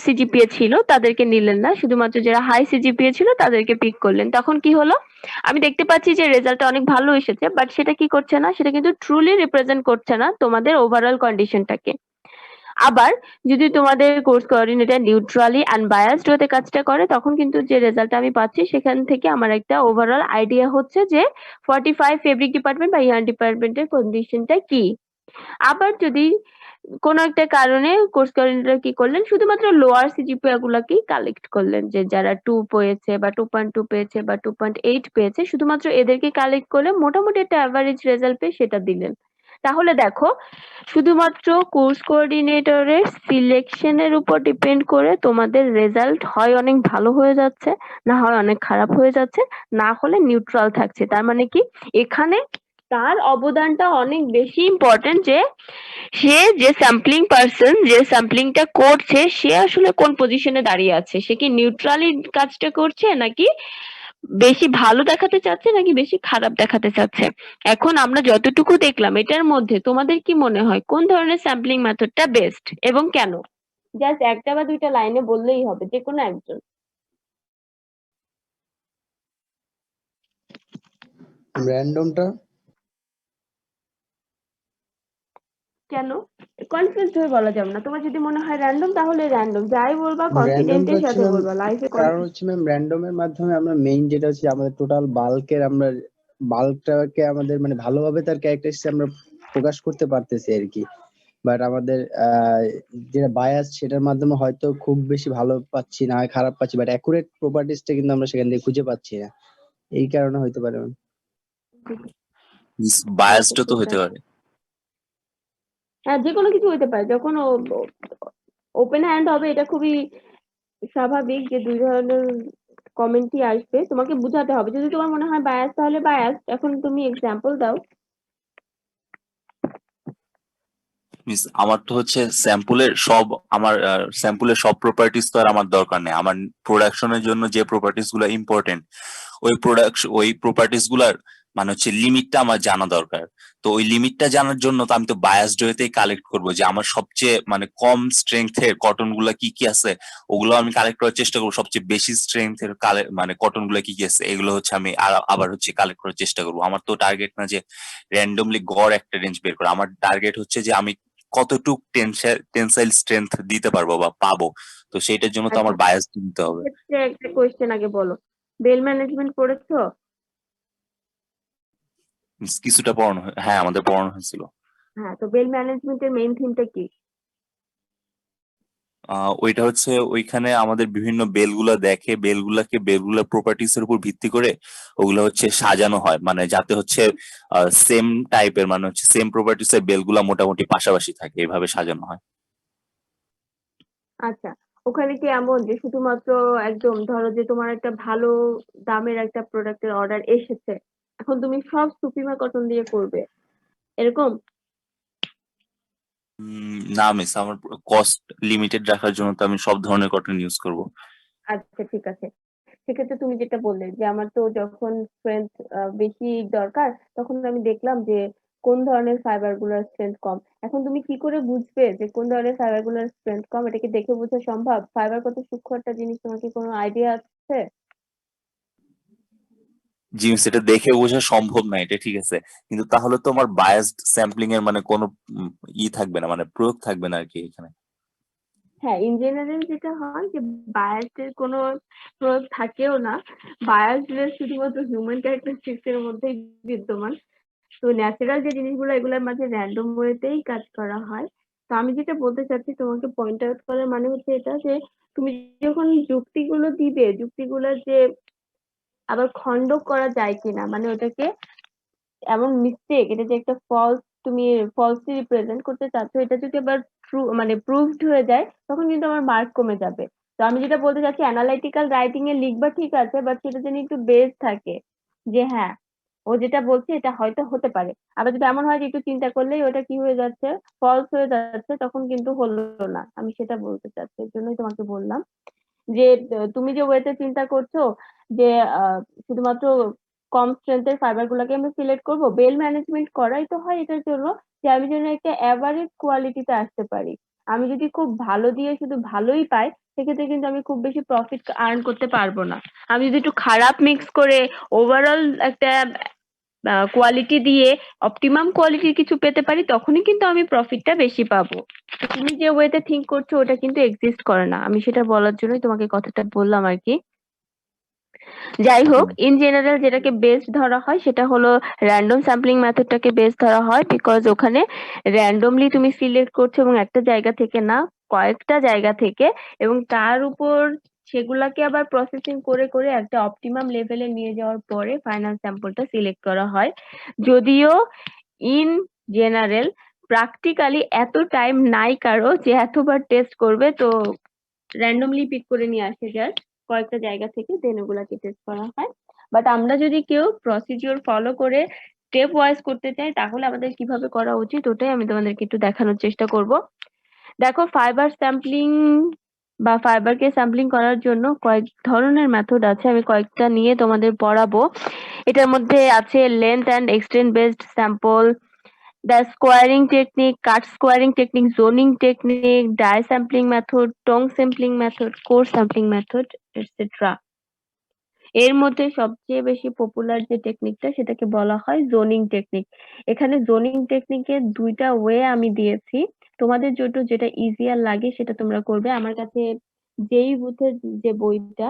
সিজিপিএ ছিল তাদেরকে নিলেন না, শুধুমাত্র যারা হাই সিজিপিএ ছিল তাদেরকে পিক করলেন। তখন কি হলো, আমি দেখতে পাচ্ছি যে রেজাল্টটা অনেক ভালো এসেছে, বাট সেটা কি করছে না, সেটা কিন্তু ট্রুলি রিপ্রেজেন্ট করছে না তোমাদের ওভারঅল কন্ডিশনটাকে। আবার যদি তোমাদের কোর্স কোঅর্ডিনেটর নিউট্রালি আনবায়াসড হতে কাজটা করে, তখন কিন্তু যে রেজাল্ট আমি পাচ্ছি সেখান থেকে আমার একটা ওভারঅল আইডিয়া হচ্ছে যে 45 ফেব্রিক ডিপার্টমেন্ট বা ইয়ার্ন ডিপার্টমেন্টের কন্ডিশনটা কি। আবার যদি কোন একটা কারণে কোর্স কোঅর্ডিনেটর কি করলেন, শুধুমাত্র লোয়ার সিজিপিএ গুলাকেই কালেক্ট করলেন, যে যারা 2 পেয়েছে বা 2.2 পেয়েছে বা 2.8 পেয়েছে, শুধুমাত্র এদেরকে কালেক্ট করে মোটামুটি একটা অ্যাভারেজ রেজাল্ট পেয়ে সেটা দিলেন। তাহলে দেখো, শুধুমাত্র কোর্স কোঅর্ডিনেটরের সিলেকশনের উপর ডিপেন্ড করে তোমাদের রেজাল্ট হয় অনেক ভালো হয়ে যাচ্ছে, না হয় অনেক খারাপ হয়ে যাচ্ছে, না হলে নিউট্রাল থাকছে। তার মানে কি, এখানে তার অবদানটা অনেক বেশি ইম্পর্টেন্ট, যে সে যে স্যাম্পলিং পার্সন, যে স্যাম্পলিংটা করছে, সে আসলে কোন পজিশনে দাঁড়িয়ে আছে, সে কি নিউট্রালি কাজটা করছে নাকি বেশি ভালো দেখাতে চাচ্ছে নাকি বেশি খারাপ দেখাতে চাচ্ছে। এখন আমরা যতটুকু দেখলাম এটার মধ্যে তোমাদের কি মনে হয় কোন ধরনের স্যাম্পলিং মেথডটা বেস্ট এবং কেন? জাস্ট একটা বা দুইটা লাইনে বললেই হবে, যে কোনো একজন। র্যান্ডমটা। কেন? কনফিউজড হয়ে বলা যাবে না। তোমার যদি মনে হয় র্যান্ডম তাহলে র্যান্ডম, যাই বলবা র্যান্ডমটা কনফিডেন্টের হচ্ছে সাথে ম্যাম, বলবা, লাইফে কারণ হচ্ছে ম্যাম র্যান্ডমের মাধ্যমে আমরা মেইন যেটা হচ্ছে আমাদের টোটাল বাল্কের, আমরা বাল্কটাকে আমাদের মানে ভালোভাবে তার ক্যারেক্টারিস্টিক্স আমরা প্রকাশ করতে পারতেছি আর কি। বাট আমাদের যেটা বায়াস সেটার মাধ্যমে হয়তো খুব বেশি ভালো পাচ্ছি না, হয় খারাপ পাচ্ছি, বাট অ্যাকুরেট প্রপার্টিসটা কিন্তু আমরা সেখান থেকে খুঁজে পাচ্ছি না। এই কারণে হইতে পারে ম্যাম। বায়াসডও তো হতে পারে। হ্যাঁ, যে কোনো কিছু হইতে পারে। যখন ওপেন হ্যান্ড হবে এটা খুবই স্বাভাবিক যে দুই ধরনের কমেন্টই আসবে, তোমাকে বুঝাতে হবে। যদি তোমার মনে হয় বায়াস তাহলে বায়াস। এখন তুমি এক্সাম্পল দাও। মিস আমার তো হচ্ছে স্যাম্পলের সব প্রপার্টিজ তো আর আমার দরকার নেই। আমার প্রোডাকশনের জন্য যে প্রপার্টিজ গুলো ইম্পর্টেন্ট, ওই প্রপার্টিজ গুলার মানে হচ্ছে লিমিটটা আমার জানা দরকার। তো ওই লিমিটটা জানার জন্য তো আমি তো বায়াসড ওয়েতেই কালেক্ট করবো, যে আমার সবচেয়ে মানে কম স্ট্রেংথের কটন গুলা কি কি আছে ওগুলো আমি কালেক্ট করার চেষ্টা করবো। সবচেয়ে বেশি স্ট্রেংথের মানে কটন গুলা কি কি আছে এগুলো হচ্ছে আমি আবার হচ্ছে কালেক্ট করার চেষ্টা করবো। আমার তো টার্গেট না যে র্যান্ডমলি গড় একটা রেঞ্জ বের করা। আমার টার্গেট হচ্ছে যে আমি কতটুক টেনসাইল স্ট্রেংথ দিতে পারবো বা পাবো। তো সেইটার জন্য তো আচ্ছা, আমার বায়াস নিতে হবে। এক্ষেত্রে একটা কোয়েশ্চেন আগে বলো, বেল ম্যানেজমেন্ট পড়েছো? কিছুটা পড়ানো হ্যাঁ, আমাদের পড়ানো হয়েছিল। হ্যাঁ, তো বেল ম্যানেজমেন্টের মেইন থিমটা কি? ওইটা হচ্ছে ওইখানে আমাদের বিভিন্ন বেলগুলা দেখে, বেলগুলার প্রপার্টিস এর উপর ভিত্তি করে ওগুলো হচ্ছে সাজানো হয়, মানে যাতে হচ্ছে সেম টাইপের মানে হচ্ছে সেম প্রপার্টিস এর বেলগুলা মোটামুটি পাশাপাশি থাকে, এইভাবে সাজানো হয়। আচ্ছা, ওখানে কি এমন যে শুধুমাত্র একদম ধরো যে তোমার একটা ভালো দামের একটা প্রোডাক্টের অর্ডার এসেছে, এখন তুমি সব সুপিমা কটন দিয়ে করবে, এরকম? না মিস, আমার কস্ট লিমিটেড রাখার জন্য তো আমি সব ধরনের কটন ইউজ করব। আচ্ছা, ঠিক আছে। সেক্ষেত্রে তুমি যেটা বললে যে আমার তো যখন স্ট্রেংথ বেশি দরকার, তখন আমি দেখলাম যে কোন ধরনের ফাইবার গুলোর স্ট্রেংথ কম। এখন তুমি কি করে বুঝবে যে কোন ধরনের ফাইবার গুলোর স্ট্রেংথ কম? এটা কি দেখে বোঝা সম্ভব? ফাইবার কত সূক্ষ্ম একটা জিনিস, তোমার কি কোনো আইডিয়া আছে? জি মিস, এটা দেখে বোঝা সম্ভব না, এটা ঠিক আছে, কিন্তু তাহলে তো আমার বায়াসড স্যাম্পলিং এর মানে কোনো থাকবে না, মানে প্রয়োগ থাকবে না আর কি এখানে। হ্যাঁ, ইন জেনারেল যেটা হয় যে বায়াসড এর কোনো প্রয়োগ থাকেও না। বায়াসড শুধুমাত্র হিউম্যান ক্যারেক্টারিস্টিক্স এর মধ্যেই বিদ্যমান। তো ন্যাচারাল যে জিনিসগুলো এগুলোর মাঝে র্যান্ডম ওয়েতেই কাজ করা হয়। তো আমি যেটা বলতে চাচ্ছি তোমাকে পয়েন্ট আউট করার মানে হচ্ছে এটা যে তুমি যখন যুক্তিগুলো দিবে, যুক্তিগুলো যে আবার খন্ড করা যায় কিনা, মানে ওটাকে এমন মিস্টেক, এটা যে একটা ফলস, তুমি ফলসলি রিপ্রেজেন্ট করতে চাচ্ছ, এটা যদি আবার ট্রু মানে প্রুভড হয়ে যায় তখন কিন্তু আমার মার্ক কমে যাবে। তো আমি যেটা বলতে চাচ্ছি, অ্যানালাইটিক্যাল রাইটিং এ লিখবা ঠিক আছে, বাট সেটা যেন একটু বেস থাকে যে হ্যাঁ ও যেটা বলছে এটা হয়তো হতে পারে। আবার যদি এমন হয় যে একটু চিন্তা করলেই ওটা কি হয়ে যাচ্ছে, ফলস হয়ে যাচ্ছে, তখন কিন্তু হলো না। আমি সেটা বলতে চাচ্ছি, এর জন্যই তোমাকে বললাম যে তুমি যে ওয়েতে চিন্তা করছো যে শুধুমাত্র কম স্ট্রেংথের ফাইবার গুলাকে আমি সিলেক্ট করব, বেল ম্যানেজমেন্ট করাই তো হয় এটার জন্য যে আমি যেন একটা অ্যাভারেজ কোয়ালিটিতে আসতে পারি। আমি যদি খুব ভালো দিয়ে শুধু ভালোই পাই, সেক্ষেত্রে কিন্তু আমি খুব বেশি প্রফিট আর্ন করতে পারবো না। আমি যদি একটু খারাপ মিক্স করে ওভারঅল একটা কোয়ালিটি দিয়ে অপটিমাম কোয়ালিটির কিছু পেতে পারি, তখনই কিন্তু আমি প্রফিটটা বেশি পাবো। তো তুমি যে ওয়েতে থিঙ্ক করছো ওটা কিন্তু এক্সিস্ট করে না, আমি সেটা বলার জন্যই তোমাকে কথাটা বললাম আর কি। যাই হোক, ইন জেনারেল যেটাকে বেস্ট ধরা হয় সেটা হলো র্যান্ডম স্যাম্পলিং মেথডটাকে বেস্ট ধরা হয়, বিকজ ওখানে র্যান্ডমলি তুমি সিলেক্ট করছো এবং একটা জায়গা থেকে না, কয়েকটা জায়গা থেকে, এবং তার উপর সেগুলাকে আবার প্রসেসিং করে করে একটা অপটিমাম লেভেলে নিয়ে যাওয়ার পরে ফাইনাল স্যাম্পলটা সিলেক্ট করা হয়। যদিও ইন জেনারেল প্র্যাকটিক্যালি এত টাইম নাই কারো যে এতবার টেস্ট করবে, তো র্যান্ডমলি পিক করে নিয়ে আসে জাস্ট কয়েকটা জায়গা থেকে, দেন ওগুলাকে টেস্ট করা হয়। বাট আমরা যদি কেউ প্রসিডিওর ফলো করে স্টেপ ওয়াইজ করতে চাই, তাহলে আমাদের কিভাবে করা উচিত ওটাই আমি তোমাদেরকে একটু দেখানোর চেষ্টা করব। দেখো, ফাইবার স্যাম্পলিং বা ফাইবারকে স্যাম্পলিং করার জন্য কয়েক ধরনের মেথড আছে, আমি কয়েকটা নিয়ে তোমাদের পড়াবো। এটার মধ্যে আছে length and extent based sample, the squaring technique, cut squaring technique, zoning technique, dye sampling method, tongue sampling method, core sampling method, etc. এর মধ্যে সবচেয়ে বেশি পপুলার যে টেকনিকটা সেটাকে বলা হয় জোনিং টেকনিক। এখানে জোনিং টেকনিকের দুইটা ওয়ে আমি দিয়েছি, তোমাদের জন্য যেটা ইজিয়ার লাগে সেটা তোমরা করবে। আমার কাছে যেই বুথের যে বইটা,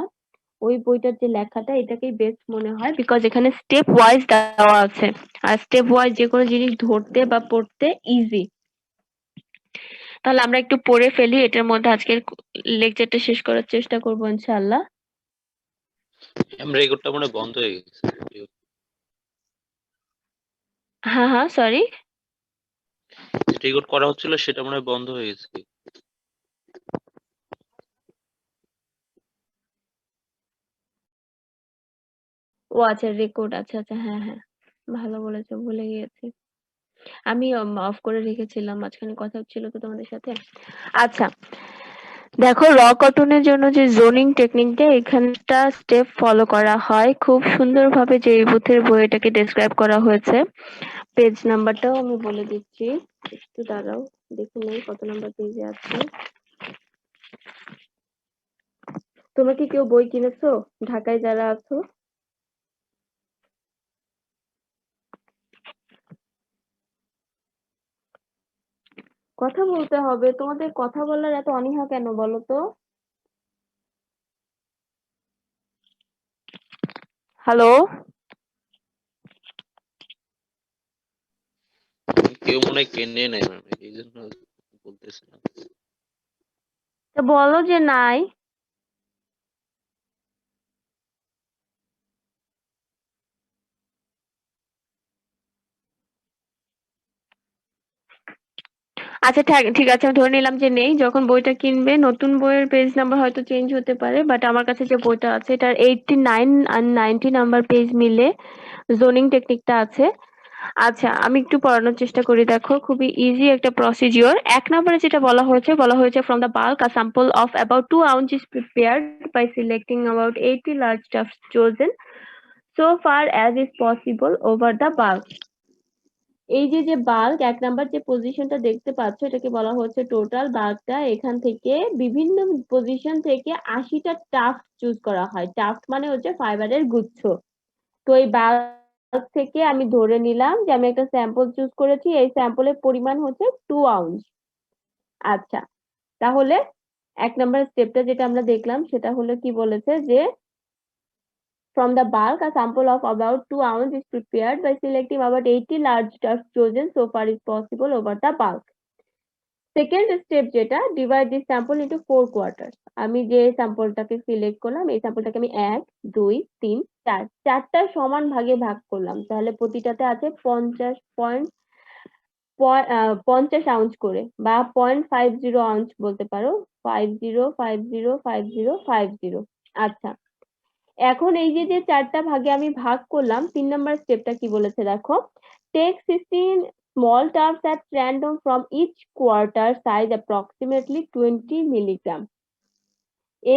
ওই বইটার যে লেখাটা এটাকেই বেস্ট মনে হয়, বিকজ এখানে স্টেপ ওয়াইজ দেওয়া আছে, আর স্টেপ ওয়াইজ যে কোনো জিনিস ধরতে বা পড়তে ইজি। তাহলে আমরা একটু পড়ে ফেলি, এটার মধ্যে আজকের লেকচারটা শেষ করার চেষ্টা করবো ইনশাআল্লাহ। আমার রেকর্ডটা মনে হয় বন্ধ হয়ে গেছে। হ্যাঁ হ্যাঁ, সরি। রেকর্ড করা হচ্ছিল সেটা মনে হয় বন্ধ হয়ে গেছে। ও আচ্ছা, রেকর্ড, আচ্ছা আচ্ছা, হ্যাঁ হ্যাঁ, ভালো বলেছো, ভুলে গিয়েছি। আমি অফ করে রেখেছিলাম, মাঝখানে কথা হচ্ছিল তো তোমাদের সাথে। আচ্ছা, দেখো, র কটনের জন্য যে জোনিং টেকনিকটা, এখানটা স্টেপ ফলো করা হয় খুব সুন্দরভাবে, যে এই বুথের বই এটাকে ডেসক্রাইব করা হয়েছে। পেজ নাম্বারটাও আমি বলে দিচ্ছি, একটু দাঁড়াও, দেখে নেই কত নাম্বার পেজে আছে। তোমরা কি কেউ বই কিনেছো ঢাকায় যারা আছো? কথা বলতে হবে, তোমাদের কথা বলার এত অনীহা কেন বলো তো? হ্যালো? কেউ মনে হয় কেনে নাই ম্যাম, এই জন্য বলতেছে না। তা বলো যে নাই। আচ্ছা ঠিক আছে, আমি ধরে নিলাম যে নেই। যখন বইটা কিনবে, নতুন বইয়ের পেজ নাম্বার হয়তো চেঞ্জ হতে পারে, বাট আমার কাছে যে বইটা আছে এটার 89 আর 90 নাম্বার পেজ মিলে জোনিং টেকনিকটা আছে। আচ্ছা, আমি একটু পড়ানোর চেষ্টা করি। দেখো, খুবই ইজি একটা প্রসিডিওর। এক নম্বরে যেটা বলা হয়েছে from the bulk a sample of about 2 ounces is prepared by selecting about 80 large tufts chosen so far as is possible over the bulk. এই যে যে বাল্ক, এক নাম্বার যে পজিশনটা দেখতে পাচ্ছ, এটাকে বলা হচ্ছে টোটাল বাল্কটা। এখান থেকে বিভিন্ন পজিশন থেকে 80টা টাফট চুজ করা হয়। টাফট মানে হচ্ছে ফাইবারের গুচ্ছ। তো এই বাল্ক থেকে আমি ধরে নিলাম যে আমি একটা স্যাম্পল চুজ করেছি, এই স্যাম্পলের পরিমাণ হচ্ছে 2 আউন্স। আচ্ছা, তাহলে এক নাম্বার স্টেপটা যেটা আমরা দেখলাম সেটা হলো কি বলেছে যে from the bulk, a sample of about 2 ounces is prepared by selecting about 80 large tufts chosen so far is possible over the bulk. Second step যেটা, divide this sample into 4 quarter. আমি যে স্যাম্পলটাকে সিলেক্ট করলাম, এই স্যাম্পলটাকে আমি 1 2 3 4 চারটা সমান ভাগে ভাগ করলাম। তাহলে প্রতিটাতে আছে 50 আউন্স করে, বা 0.50 আউন্স বলতে পারো। 50 50 50 50। আচ্ছা, এখন এই যে চারটা ভাগে আমি ভাগ করলাম, 3 নাম্বার স্টেপটা কি বলেছে দেখো, take 16 small terms at random from each quarter size approximately 20 milligram.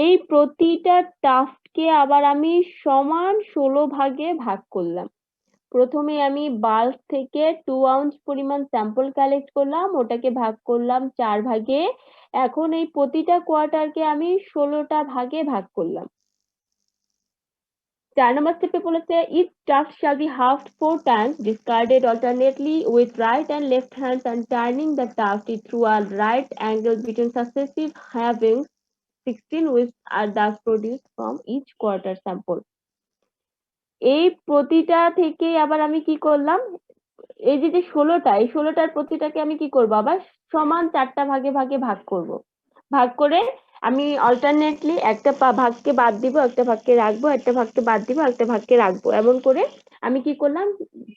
এই প্রতিটা টাফটকে আবার আমি সমান 16 ভাগে ভাগ করলাম। প্রথমে আমি বাল্ক থেকে 2 আউন্স পরিমাণ স্যাম্পল কালেক্ট করলাম, ওটাকে ভাগ করলাম 4 ভাগে। এখন এই প্রতিটা কোয়ার্টারকে আমি 16টা ভাগে ভাগ করলাম। 4 নম্বর স্টেপে বলেছে each tuft shall be halved 4 times, discarded alternately with right and left hands, and turning the tuft through a right angle between successive halvings. 16 wisps are thus produced from each quarter sample. এই প্রতিটা থেকে আবার আমি কি করলাম, এই যে 16টা, এই 16টার প্রতিটাকে আমি কি করব, আবার সমান 4টা ভাগে ভাগে ভাগ করব। ভাগ করে আমি অল্টারনেটলি একটা ভাগকে বাদ দিব, একটা ভাগকে রাখবো, একটা ভাগকে বাদ দিব, একটা ভাগকে রাখবো। এমন করে আমি কি করলাম,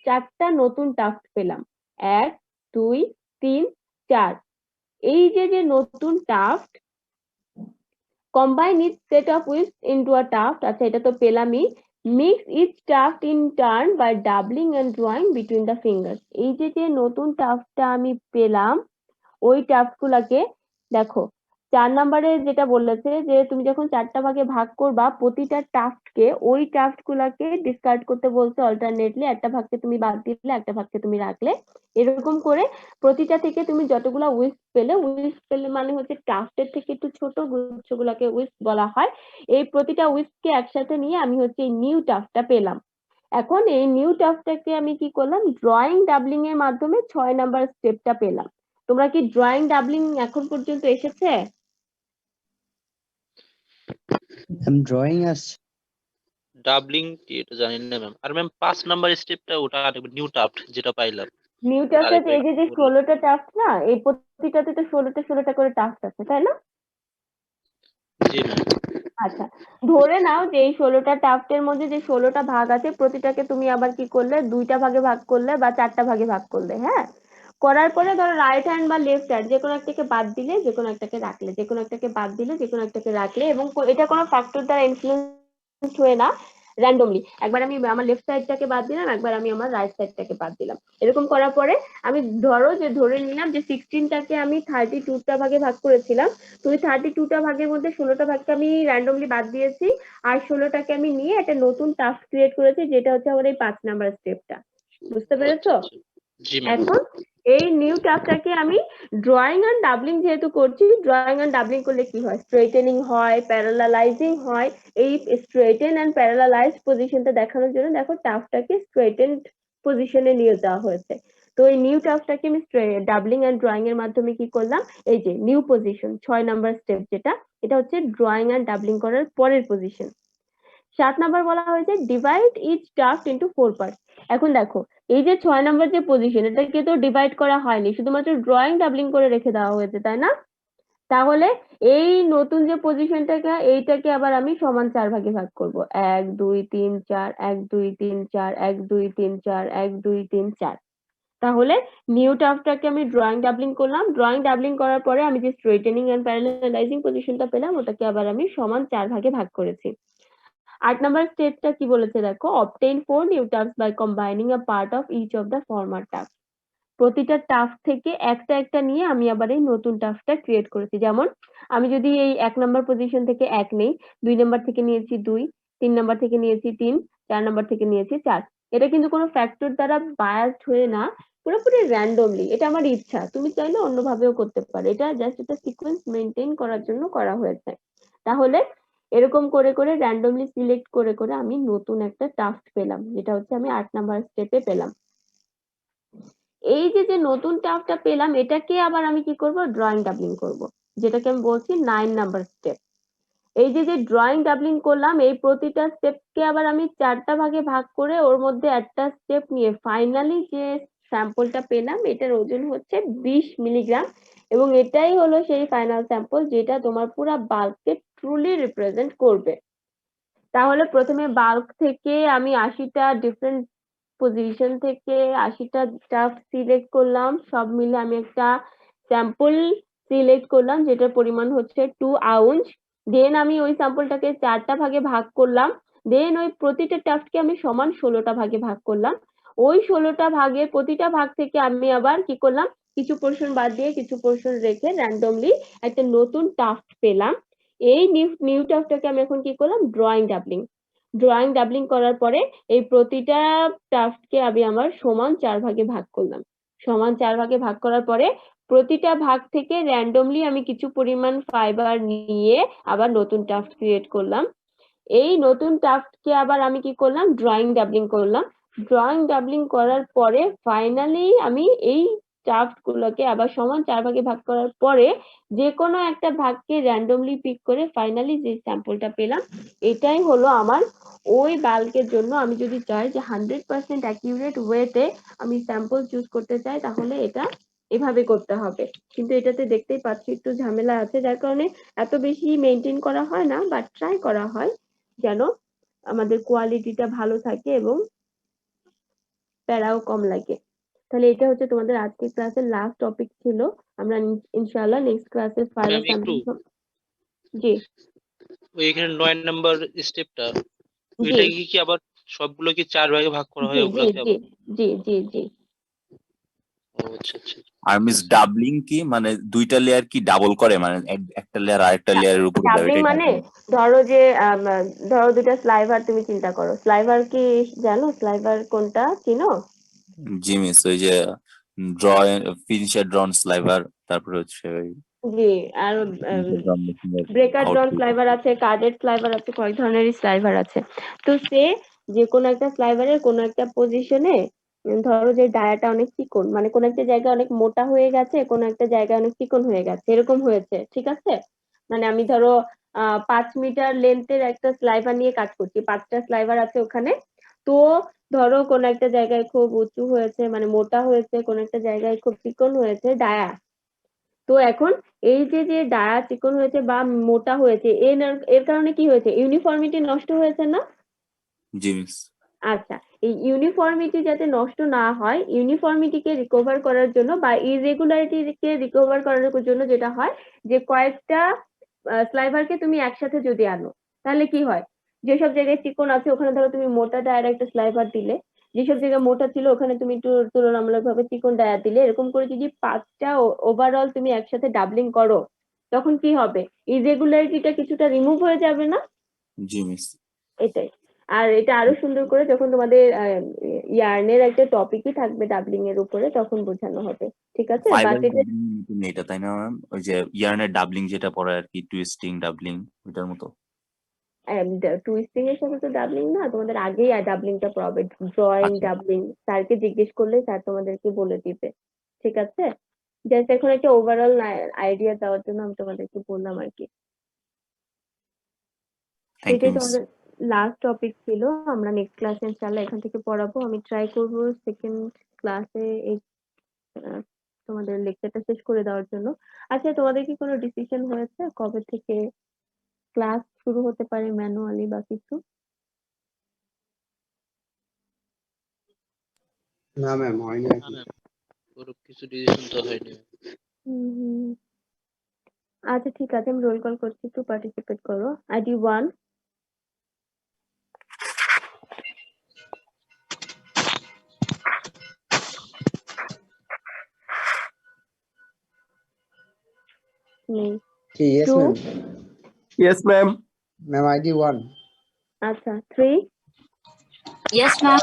4টা নতুন টাস্ক পেলাম। 1 2 3 4। এই যে নতুন task, combine each set of wisps into a tuft। আচ্ছা, এটা তো পেলামই। Mix each tuft in turn by doubling and drawing between the fingers। এই যে নতুন টাফটটা আমি পেলাম, ওই টাফট গুলাকে দেখো, 4 নম্বরে যেটা বলেছে যে তুমি যখন 4টা ভাগে ভাগ করবা, প্রতিটা টাফটকে ওই টাফট গুলাকে ডিসকার্ড করতে বলছে অল্টারনেটলি। একটা ভাগকে তুমি বাদ দিলে, একটা ভাগকে তুমি রাখলে, এরকম করে প্রতিটা থেকে তুমি যতগুলা উইস্প পেলে মানে হচ্ছে টাফটের থেকে একটু ছোট গুচ্ছগুলাকে উইস্প বলা হয়। এই প্রতিটা উইস্পকে একসাথে নিয়ে আমি হচ্ছে এই নিউ টাফটটা পেলাম। এখন এই নিউ টাফটটাকে আমি কি করলাম, ড্রয়িং ডাবলিং এর মাধ্যমে 6 নাম্বার স্টেপটা পেলাম। তোমরা কি ড্রয়িং ডাবলিং এখন পর্যন্ত এসেছে? ড্রয়িং আসছে। ডাবলিং কি এটা জানি না ম্যাম। আর ম্যাম 5 নাম্বার স্টেপটা ওটা নিউ টাফট যেটা পাইলাম। নিউ টাফটে আরেকবার এই যে একটু বলুন। 16টা টাফট না, এই প্রতিটাতে তো 16টা করে টাফট আছে, তাই না? জি ম্যাম। আচ্ছা, ধরে নাও যে এই 16টা টাফটের মধ্যে যে 16টা ভাগ আছে, প্রতিটাকে তুমি আবার কি করলে, 2টা ভাগে ভাগ করলে বা 4টা ভাগে ভাগ করলে। হ্যাঁ, করার পরে ধরো রাইট হ্যান্ড বা লেফট হ্যান্ড যে কোনো একটাকে বাদ দিলে, যে কোনো একটাকে রাখলে, যে কোনো একটাকে বাদ দিলে, যে কোনো একটাকে রাখলে, এবং এটা কোনো ফ্যাক্টর দ্বারা ইনফ্লুয়েন্স হয়ে না, র্যান্ডমলি। একবার আমি আমার লেফট সাইডটাকে বাদ দিলাম, একবার আমি আমার রাইট সাইডটাকে বাদ দিলাম। এরকম করার পরে আমি ধরে নিলাম যে 16টাকে আমি 32টা ভাগে ভাগ করেছিলাম। তুমি 32টা ভাগের মধ্যে 16টা ভাগকে আমি র্যান্ডমলি বাদ দিয়েছি, আর 16টাকে আমি নিয়ে একটা নতুন টাস্ক ক্রিয়েট করেছি, যেটা হচ্ছে আমার এই 5 নাম্বার স্টেপটা। বুঝতে পেরেছো? জি ম্যাম। এখন এই নিউ টাস্কটাকে আমি ড্রয়িং এন্ড ডাবলিং যেহেতু করছি, ড্রয়িং এন্ড ডাবলিং করলে কি হয়, স্ট্রেটেনিং হয়, প্যারালালাইজিং হয়। এই স্ট্রেটেন এন্ড প্যারালালাইজ পজিশনটা দেখানোর জন্য দেখো টাস্কটাকে স্ট্রেটেন পজিশনে নিয়ে যাওয়া হয়েছে। তো এই নিউ টাস্কটাকে আমি ডাবলিং এন্ড ড্রয়িং এর মাধ্যমে কি করলাম, এই যে নিউ পজিশন 6 নাম্বার স্টেপ যেটা, এটা হচ্ছে ড্রয়িং এন্ড ডাবলিং করার পরের পজিশন। 7 নাম্বার বলা হয়েছে divide each task into 4 parts. এখন দেখো, এই যে 6 নাম্বার যে পজিশন, এটাকে তো ডিভাইড করা হয়নি, শুধুমাত্র ড্রয়িং ডাবলিং করে রেখে দেওয়া হয়েছে, তাই না? তাহলে এই নতুন যে পজিশনটাকে, এইটাকে আবার আমি সমান 4 ভাগে ভাগ করব। 1 2 3 4 1 2 3 4 1 2 3 4 1 2 3 4। তাহলে নিউ টাস্কটাকে আমি ড্রয়িং ডাবলিং করলাম, ড্রয়িং ডাবলিং করার পরে আমি যে স্ট্রেটেনিং এন্ড প্যারালালাইজিং পজিশনটা পেলাম, ওটাকে আবার আমি সমান 4 ভাগে ভাগ করেছি। 8 নাম্বার স্টেপটা কি বলেছে দেখো, obtain 4 new tasks by combining a part of each of the former tasks। প্রতিটা টাস্ক থেকে একটা একটা নিয়ে আমি আবার এই নতুন টাস্কটা ক্রিয়েট করেছি। যেমন আমি যদি এই 1 নাম্বার পজিশন থেকে 1 নেই, 2 নাম্বার থেকে নিয়েছি 2, 3 নাম্বার থেকে নিয়েছি 3, 4 নাম্বার থেকে নিয়েছি 4। এটা কিন্তু কোনো ফ্যাক্টর দ্বারা বায়াসড হয়ে না, পুরোপুরি র্যান্ডমলি। এটা আমার ইচ্ছা, তুমি চাইলে অন্যভাবেও করতে পারো। এটা জাস্ট একটা সিকোয়েন্স মেনটেন করার জন্য করা হয়েছে। তাহলে এরকম করে করে র্যান্ডমলি সিলেক্ট করে করে আমি নতুন একটা টাস্ক পেলাম, যেটা হচ্ছে আমি 8 নাম্বার স্টেপে পেলাম। এই যে নতুন টাস্কটা পেলাম, এটাকে আবার আমি কি করব, ড্রয়িং ডাবলিং করব, যেটাকে আমি বলছি 9 নাম্বার স্টেপ। এই যে ড্রয়িং ডাবলিং করলাম, এই প্রতিটা স্টেপকে আবার আমি 4টা ভাগে ভাগ করে ওর মধ্যে একটা স্টেপ নিয়ে ফাইনালি যে স্যাম্পলটা পেলাম, এটার ওজন হচ্ছে 20 মিলিগ্রাম। এবং এটাই হলো সেই ফাইনাল স্যাম্পল যেটা তোমার পুরা বাল্ককে ট্রুলি রিপ্রেজেন্ট করবে। তাহলে প্রথমে বাল্ক থেকে আমি 80টা ডিফারেন্ট পজিশন থেকে 80টা স্টাফ সিলেক্ট করলাম, সব মিলে আমি একটা স্যাম্পল সিলেক্ট করলাম যেটার পরিমাণ হচ্ছে 2 আউন্স। দেন আমি ওই স্যাম্পলটাকে 4টা ভাগে ভাগ করলাম। দেন ওই প্রতিটা টাস্ককে আমি সমান 16টা ভাগে ভাগ করলাম। ওই 16টা ভাগের প্রতিটা ভাগ থেকে আমি আবার কি করলাম, কিছু পোর্শন বাদ দিয়ে কিছু পোর্শন রেখে র্যান্ডমলি একটা নতুন টাস্ক পেলাম। এই নিউ টাস্কটাকে আমি এখন কি করলাম, ড্রয়িং ডাবলিং করার পরে এই প্রতিটা টাস্ককে আমি আমার সমান 4 ভাগে ভাগ করলাম। সমান 4 ভাগে ভাগ করার পরে প্রতিটা ভাগ থেকে র্যান্ডমলি আমি কিছু পরিমাণ ফাইবার নিয়ে আবার নতুন টাস্ক ক্রিয়েট করলাম। এই নতুন টাস্ককে আবার আমি কি করলাম, ড্রয়িং ডাবলিং করলাম। ড্রয়িং ডাবলিং করার পরে ফাইনালি আমি এই টাস্ক গুলোকে আবার সমান 4 ভাগে ভাগ করার পরে যে কোনো একটা ভাগকে র্যান্ডমলি পিক করে ফাইনালি যে স্যাম্পলটা পেলাম, এটাই হলো আমার ওই বাল্কের জন্য। আমি যদি চাই যে 100% অ্যাকিউরেট ওয়েতে আমি স্যাম্পল চুজ করতে চাই তাহলে এটা এভাবে করতে হবে। কিন্তু এটাতে দেখতেই পাচ্ছি একটু ঝামেলা আছে, যার কারণে এত বেশি মেনটেন করা হয় না, বাট ট্রাই করা হয় যেন আমাদের কোয়ালিটিটা ভালো থাকে এবং প্যারাও কম লাগে। তাহলে এটা হচ্ছে তোমাদের আজকের ক্লাসের লাস্ট টপিক ছিল। আমরা ইনশাআল্লাহ নেক্সট ক্লাসে ফাইনাল ম্যাম একটু স্যাম্পল। জি ওই এখানে 9 নাম্বার স্টেপটা জি ওইটা কি আবার সবগুলো কি 4 ভাগে ভাগ করা জি হয় জি ওগুলাকে জি আবার? জি জি জি ও আচ্ছা আচ্ছা। আর মিস ডাবলিং কি মানে দুইটা লেয়ার কি ডাবল করে মানে একটা লেয়ার আরেকটা লেয়ারের উপরে দেয় ডাবলিং এটাই মানে doubling? ধরো যে ধরো দুটা স্লাইভার তুমি চিন্তা করো, স্লাইভার কি জানো, স্লাইভার কোনটা চিনো? জি মিস ওই যে ড্র ফিনিশার ড্রন স্লাইভার তারপরে হচ্ছে ওই জি, আর finisher drawn machine এর ব্রেকার ড্রন output। স্লাইভার আছে, কার্ডেড স্লাইভার আছে, কয়েক ধরনেরই স্লাইভার আছে। তো সে যে কোনো একটা স্লাইভারের কোনো একটা পজিশনে ধরো যে ডায়াটা অনেক চিকন, মানে কোন একটা জায়গায় অনেক মোটা হয়ে গেছে, কোন একটা জায়গায় অনেক চিকন হয়ে গেছে, এরকম হয়েছে, ঠিক আছে? মানে আমি ধরো 5 মিটার লেন্থের একটা স্লাইভার নিয়ে কাজ করছি, 5টা স্লাইভার আছে ওখানে। তো ধরো কোন একটা জায়গায় খুব উঁচু হয়েছে মানে মোটা হয়েছে, কোন একটা জায়গায় খুব চিকন হয়েছে ডায়া। তো এখন এই যে যে ডায়া চিকন হয়েছে বা মোটা হয়েছে এর কারণে কি হয়েছে, ইউনিফর্মিটি নষ্ট হয়েছে না? জি মিস। আচ্ছা, এই ইউনিফর্মিটি যাতে নষ্ট না হয়, ইউনিফর্মিটিকে রিকভার করার জন্য বা ইরেগুলারিটিকে রিকভার করার জন্য যেটা হয় যে কয়েকটা স্লাইভারকে তুমি একসাথে যদি আনো তাহলে কি হয়, যেসব জায়গায় চিকন আছে ওখানে ধরো তুমি মোটা ডায়ার একটা স্লাইভার দিলে, যেসব জায়গায় মোটা ছিল ওখানে তুমি একটু তুলনামূলকভাবে চিকন ডায়া দিলে, এরকম করে যদি 5টা ওভারঅল তুমি একসাথে ডাবলিং করো তখন কি হবে, ইরেগুলারিটিটা কিছুটা রিমুভ হয়ে যাবে না? জি মিস। এটাই। আর এটা আরো সুন্দর করে যখন তোমাদের ইয়ার্নের একটা টপিকই থাকবে ডাবলিং এর উপরে তখন বোঝানো হবে, ঠিক আছে? ফাইবার বাট এটা ডাবলিং মতন এটা তাই না ম্যাম? ওই যে ইয়ার্নের ডাবলিং যেটা পড়ে আর কি, টুইস্টিং ডাবলিং ওইটার মতো। টুইস্টিং এর সাথে তো ডাবলিং না, তোমাদের আগেই ডাবলিংটা পড়াবে, ড্রয়িং আচ্ছা ডাবলিং। স্যারকে জিজ্ঞেস করলে স্যার তোমাদেরকে বলে দিবে, ঠিক আছে? জাস্ট এখন একটা ওভারঅল আইডিয়া দেওয়ার জন্য আমি তোমাদেরকে বললাম আর কি। থ্যাংক ইউ এটাই মিস। তোমাদের লাস্ট টপিক ছিল। আমরা নেক্সট ক্লাসে ইনশাআল্লাহ এখান থেকে পড়াবো। আমি ট্রাই করব সেকেন্ড ক্লাসে এই আহ, তোমাদের লেকচারটা শেষ করে দেওয়ার জন্য। আচ্ছা, তোমাদের কি কোনো ডিসিশন হয়েছে কবে থেকে ক্লাস শুরু হতে পারে ম্যানুয়ালি বা কিছু? না ম্যাম, হয়নি না এখন। ম্যাম ওর কিছু ডিসিশন তো হয়নি। হুম। আচ্ছা ঠিক আছে, আমি রোল কল করছি, একটু পার্টিসিপেট করো। আইডি 1। নেই। Yes 2। Ma'am. Yes, ma'am. Ma'am ID 1। আচ্ছা 3। Yes, ma'am.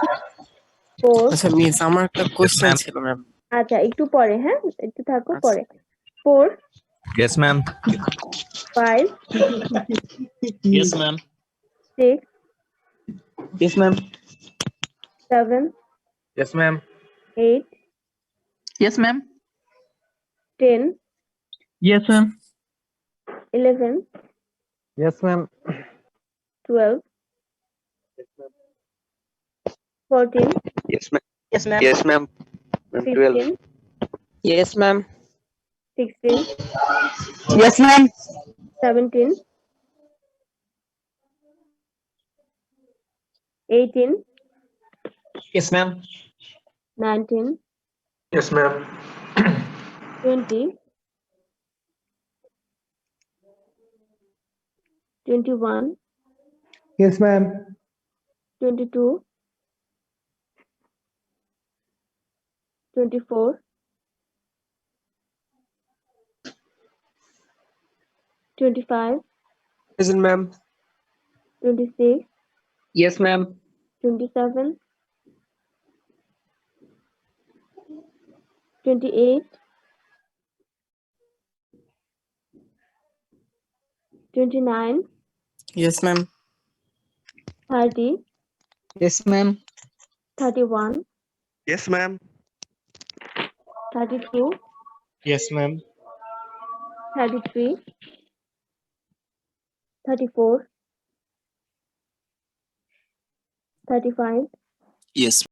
4। আচ্ছা মিস, আমার একটা কোশ্চেন ছিল ম্যাম। আচ্ছা একটু পরে, হ্যাঁ একটু থাকো আচ্ছা। পরে। 4। Yes, ma'am. 5। Yes, ma'am. 6। Yes, ma'am. 7। Yes, ma'am. 8। Yes, ma'am. 10। Yes, ma'am. 11। Yes, ma'am. 12। 14। Yes, ma'am. Yes, ma'am. Yes, ma'am. 12. 15। Yes, ma'am. 16, Yes, ma'am. 17, 18, Yes, ma'am. 19, Yes, ma'am. 20, 21, Yes, ma'am. 22, 24, 25, Present, ma'am. 26, Yes, ma'am. 27, 28, 29, Yes, ma'am. 30, Yes, ma'am. 31, Yes, ma'am. 32, Yes, ma'am. 33, 34, 35, Yes.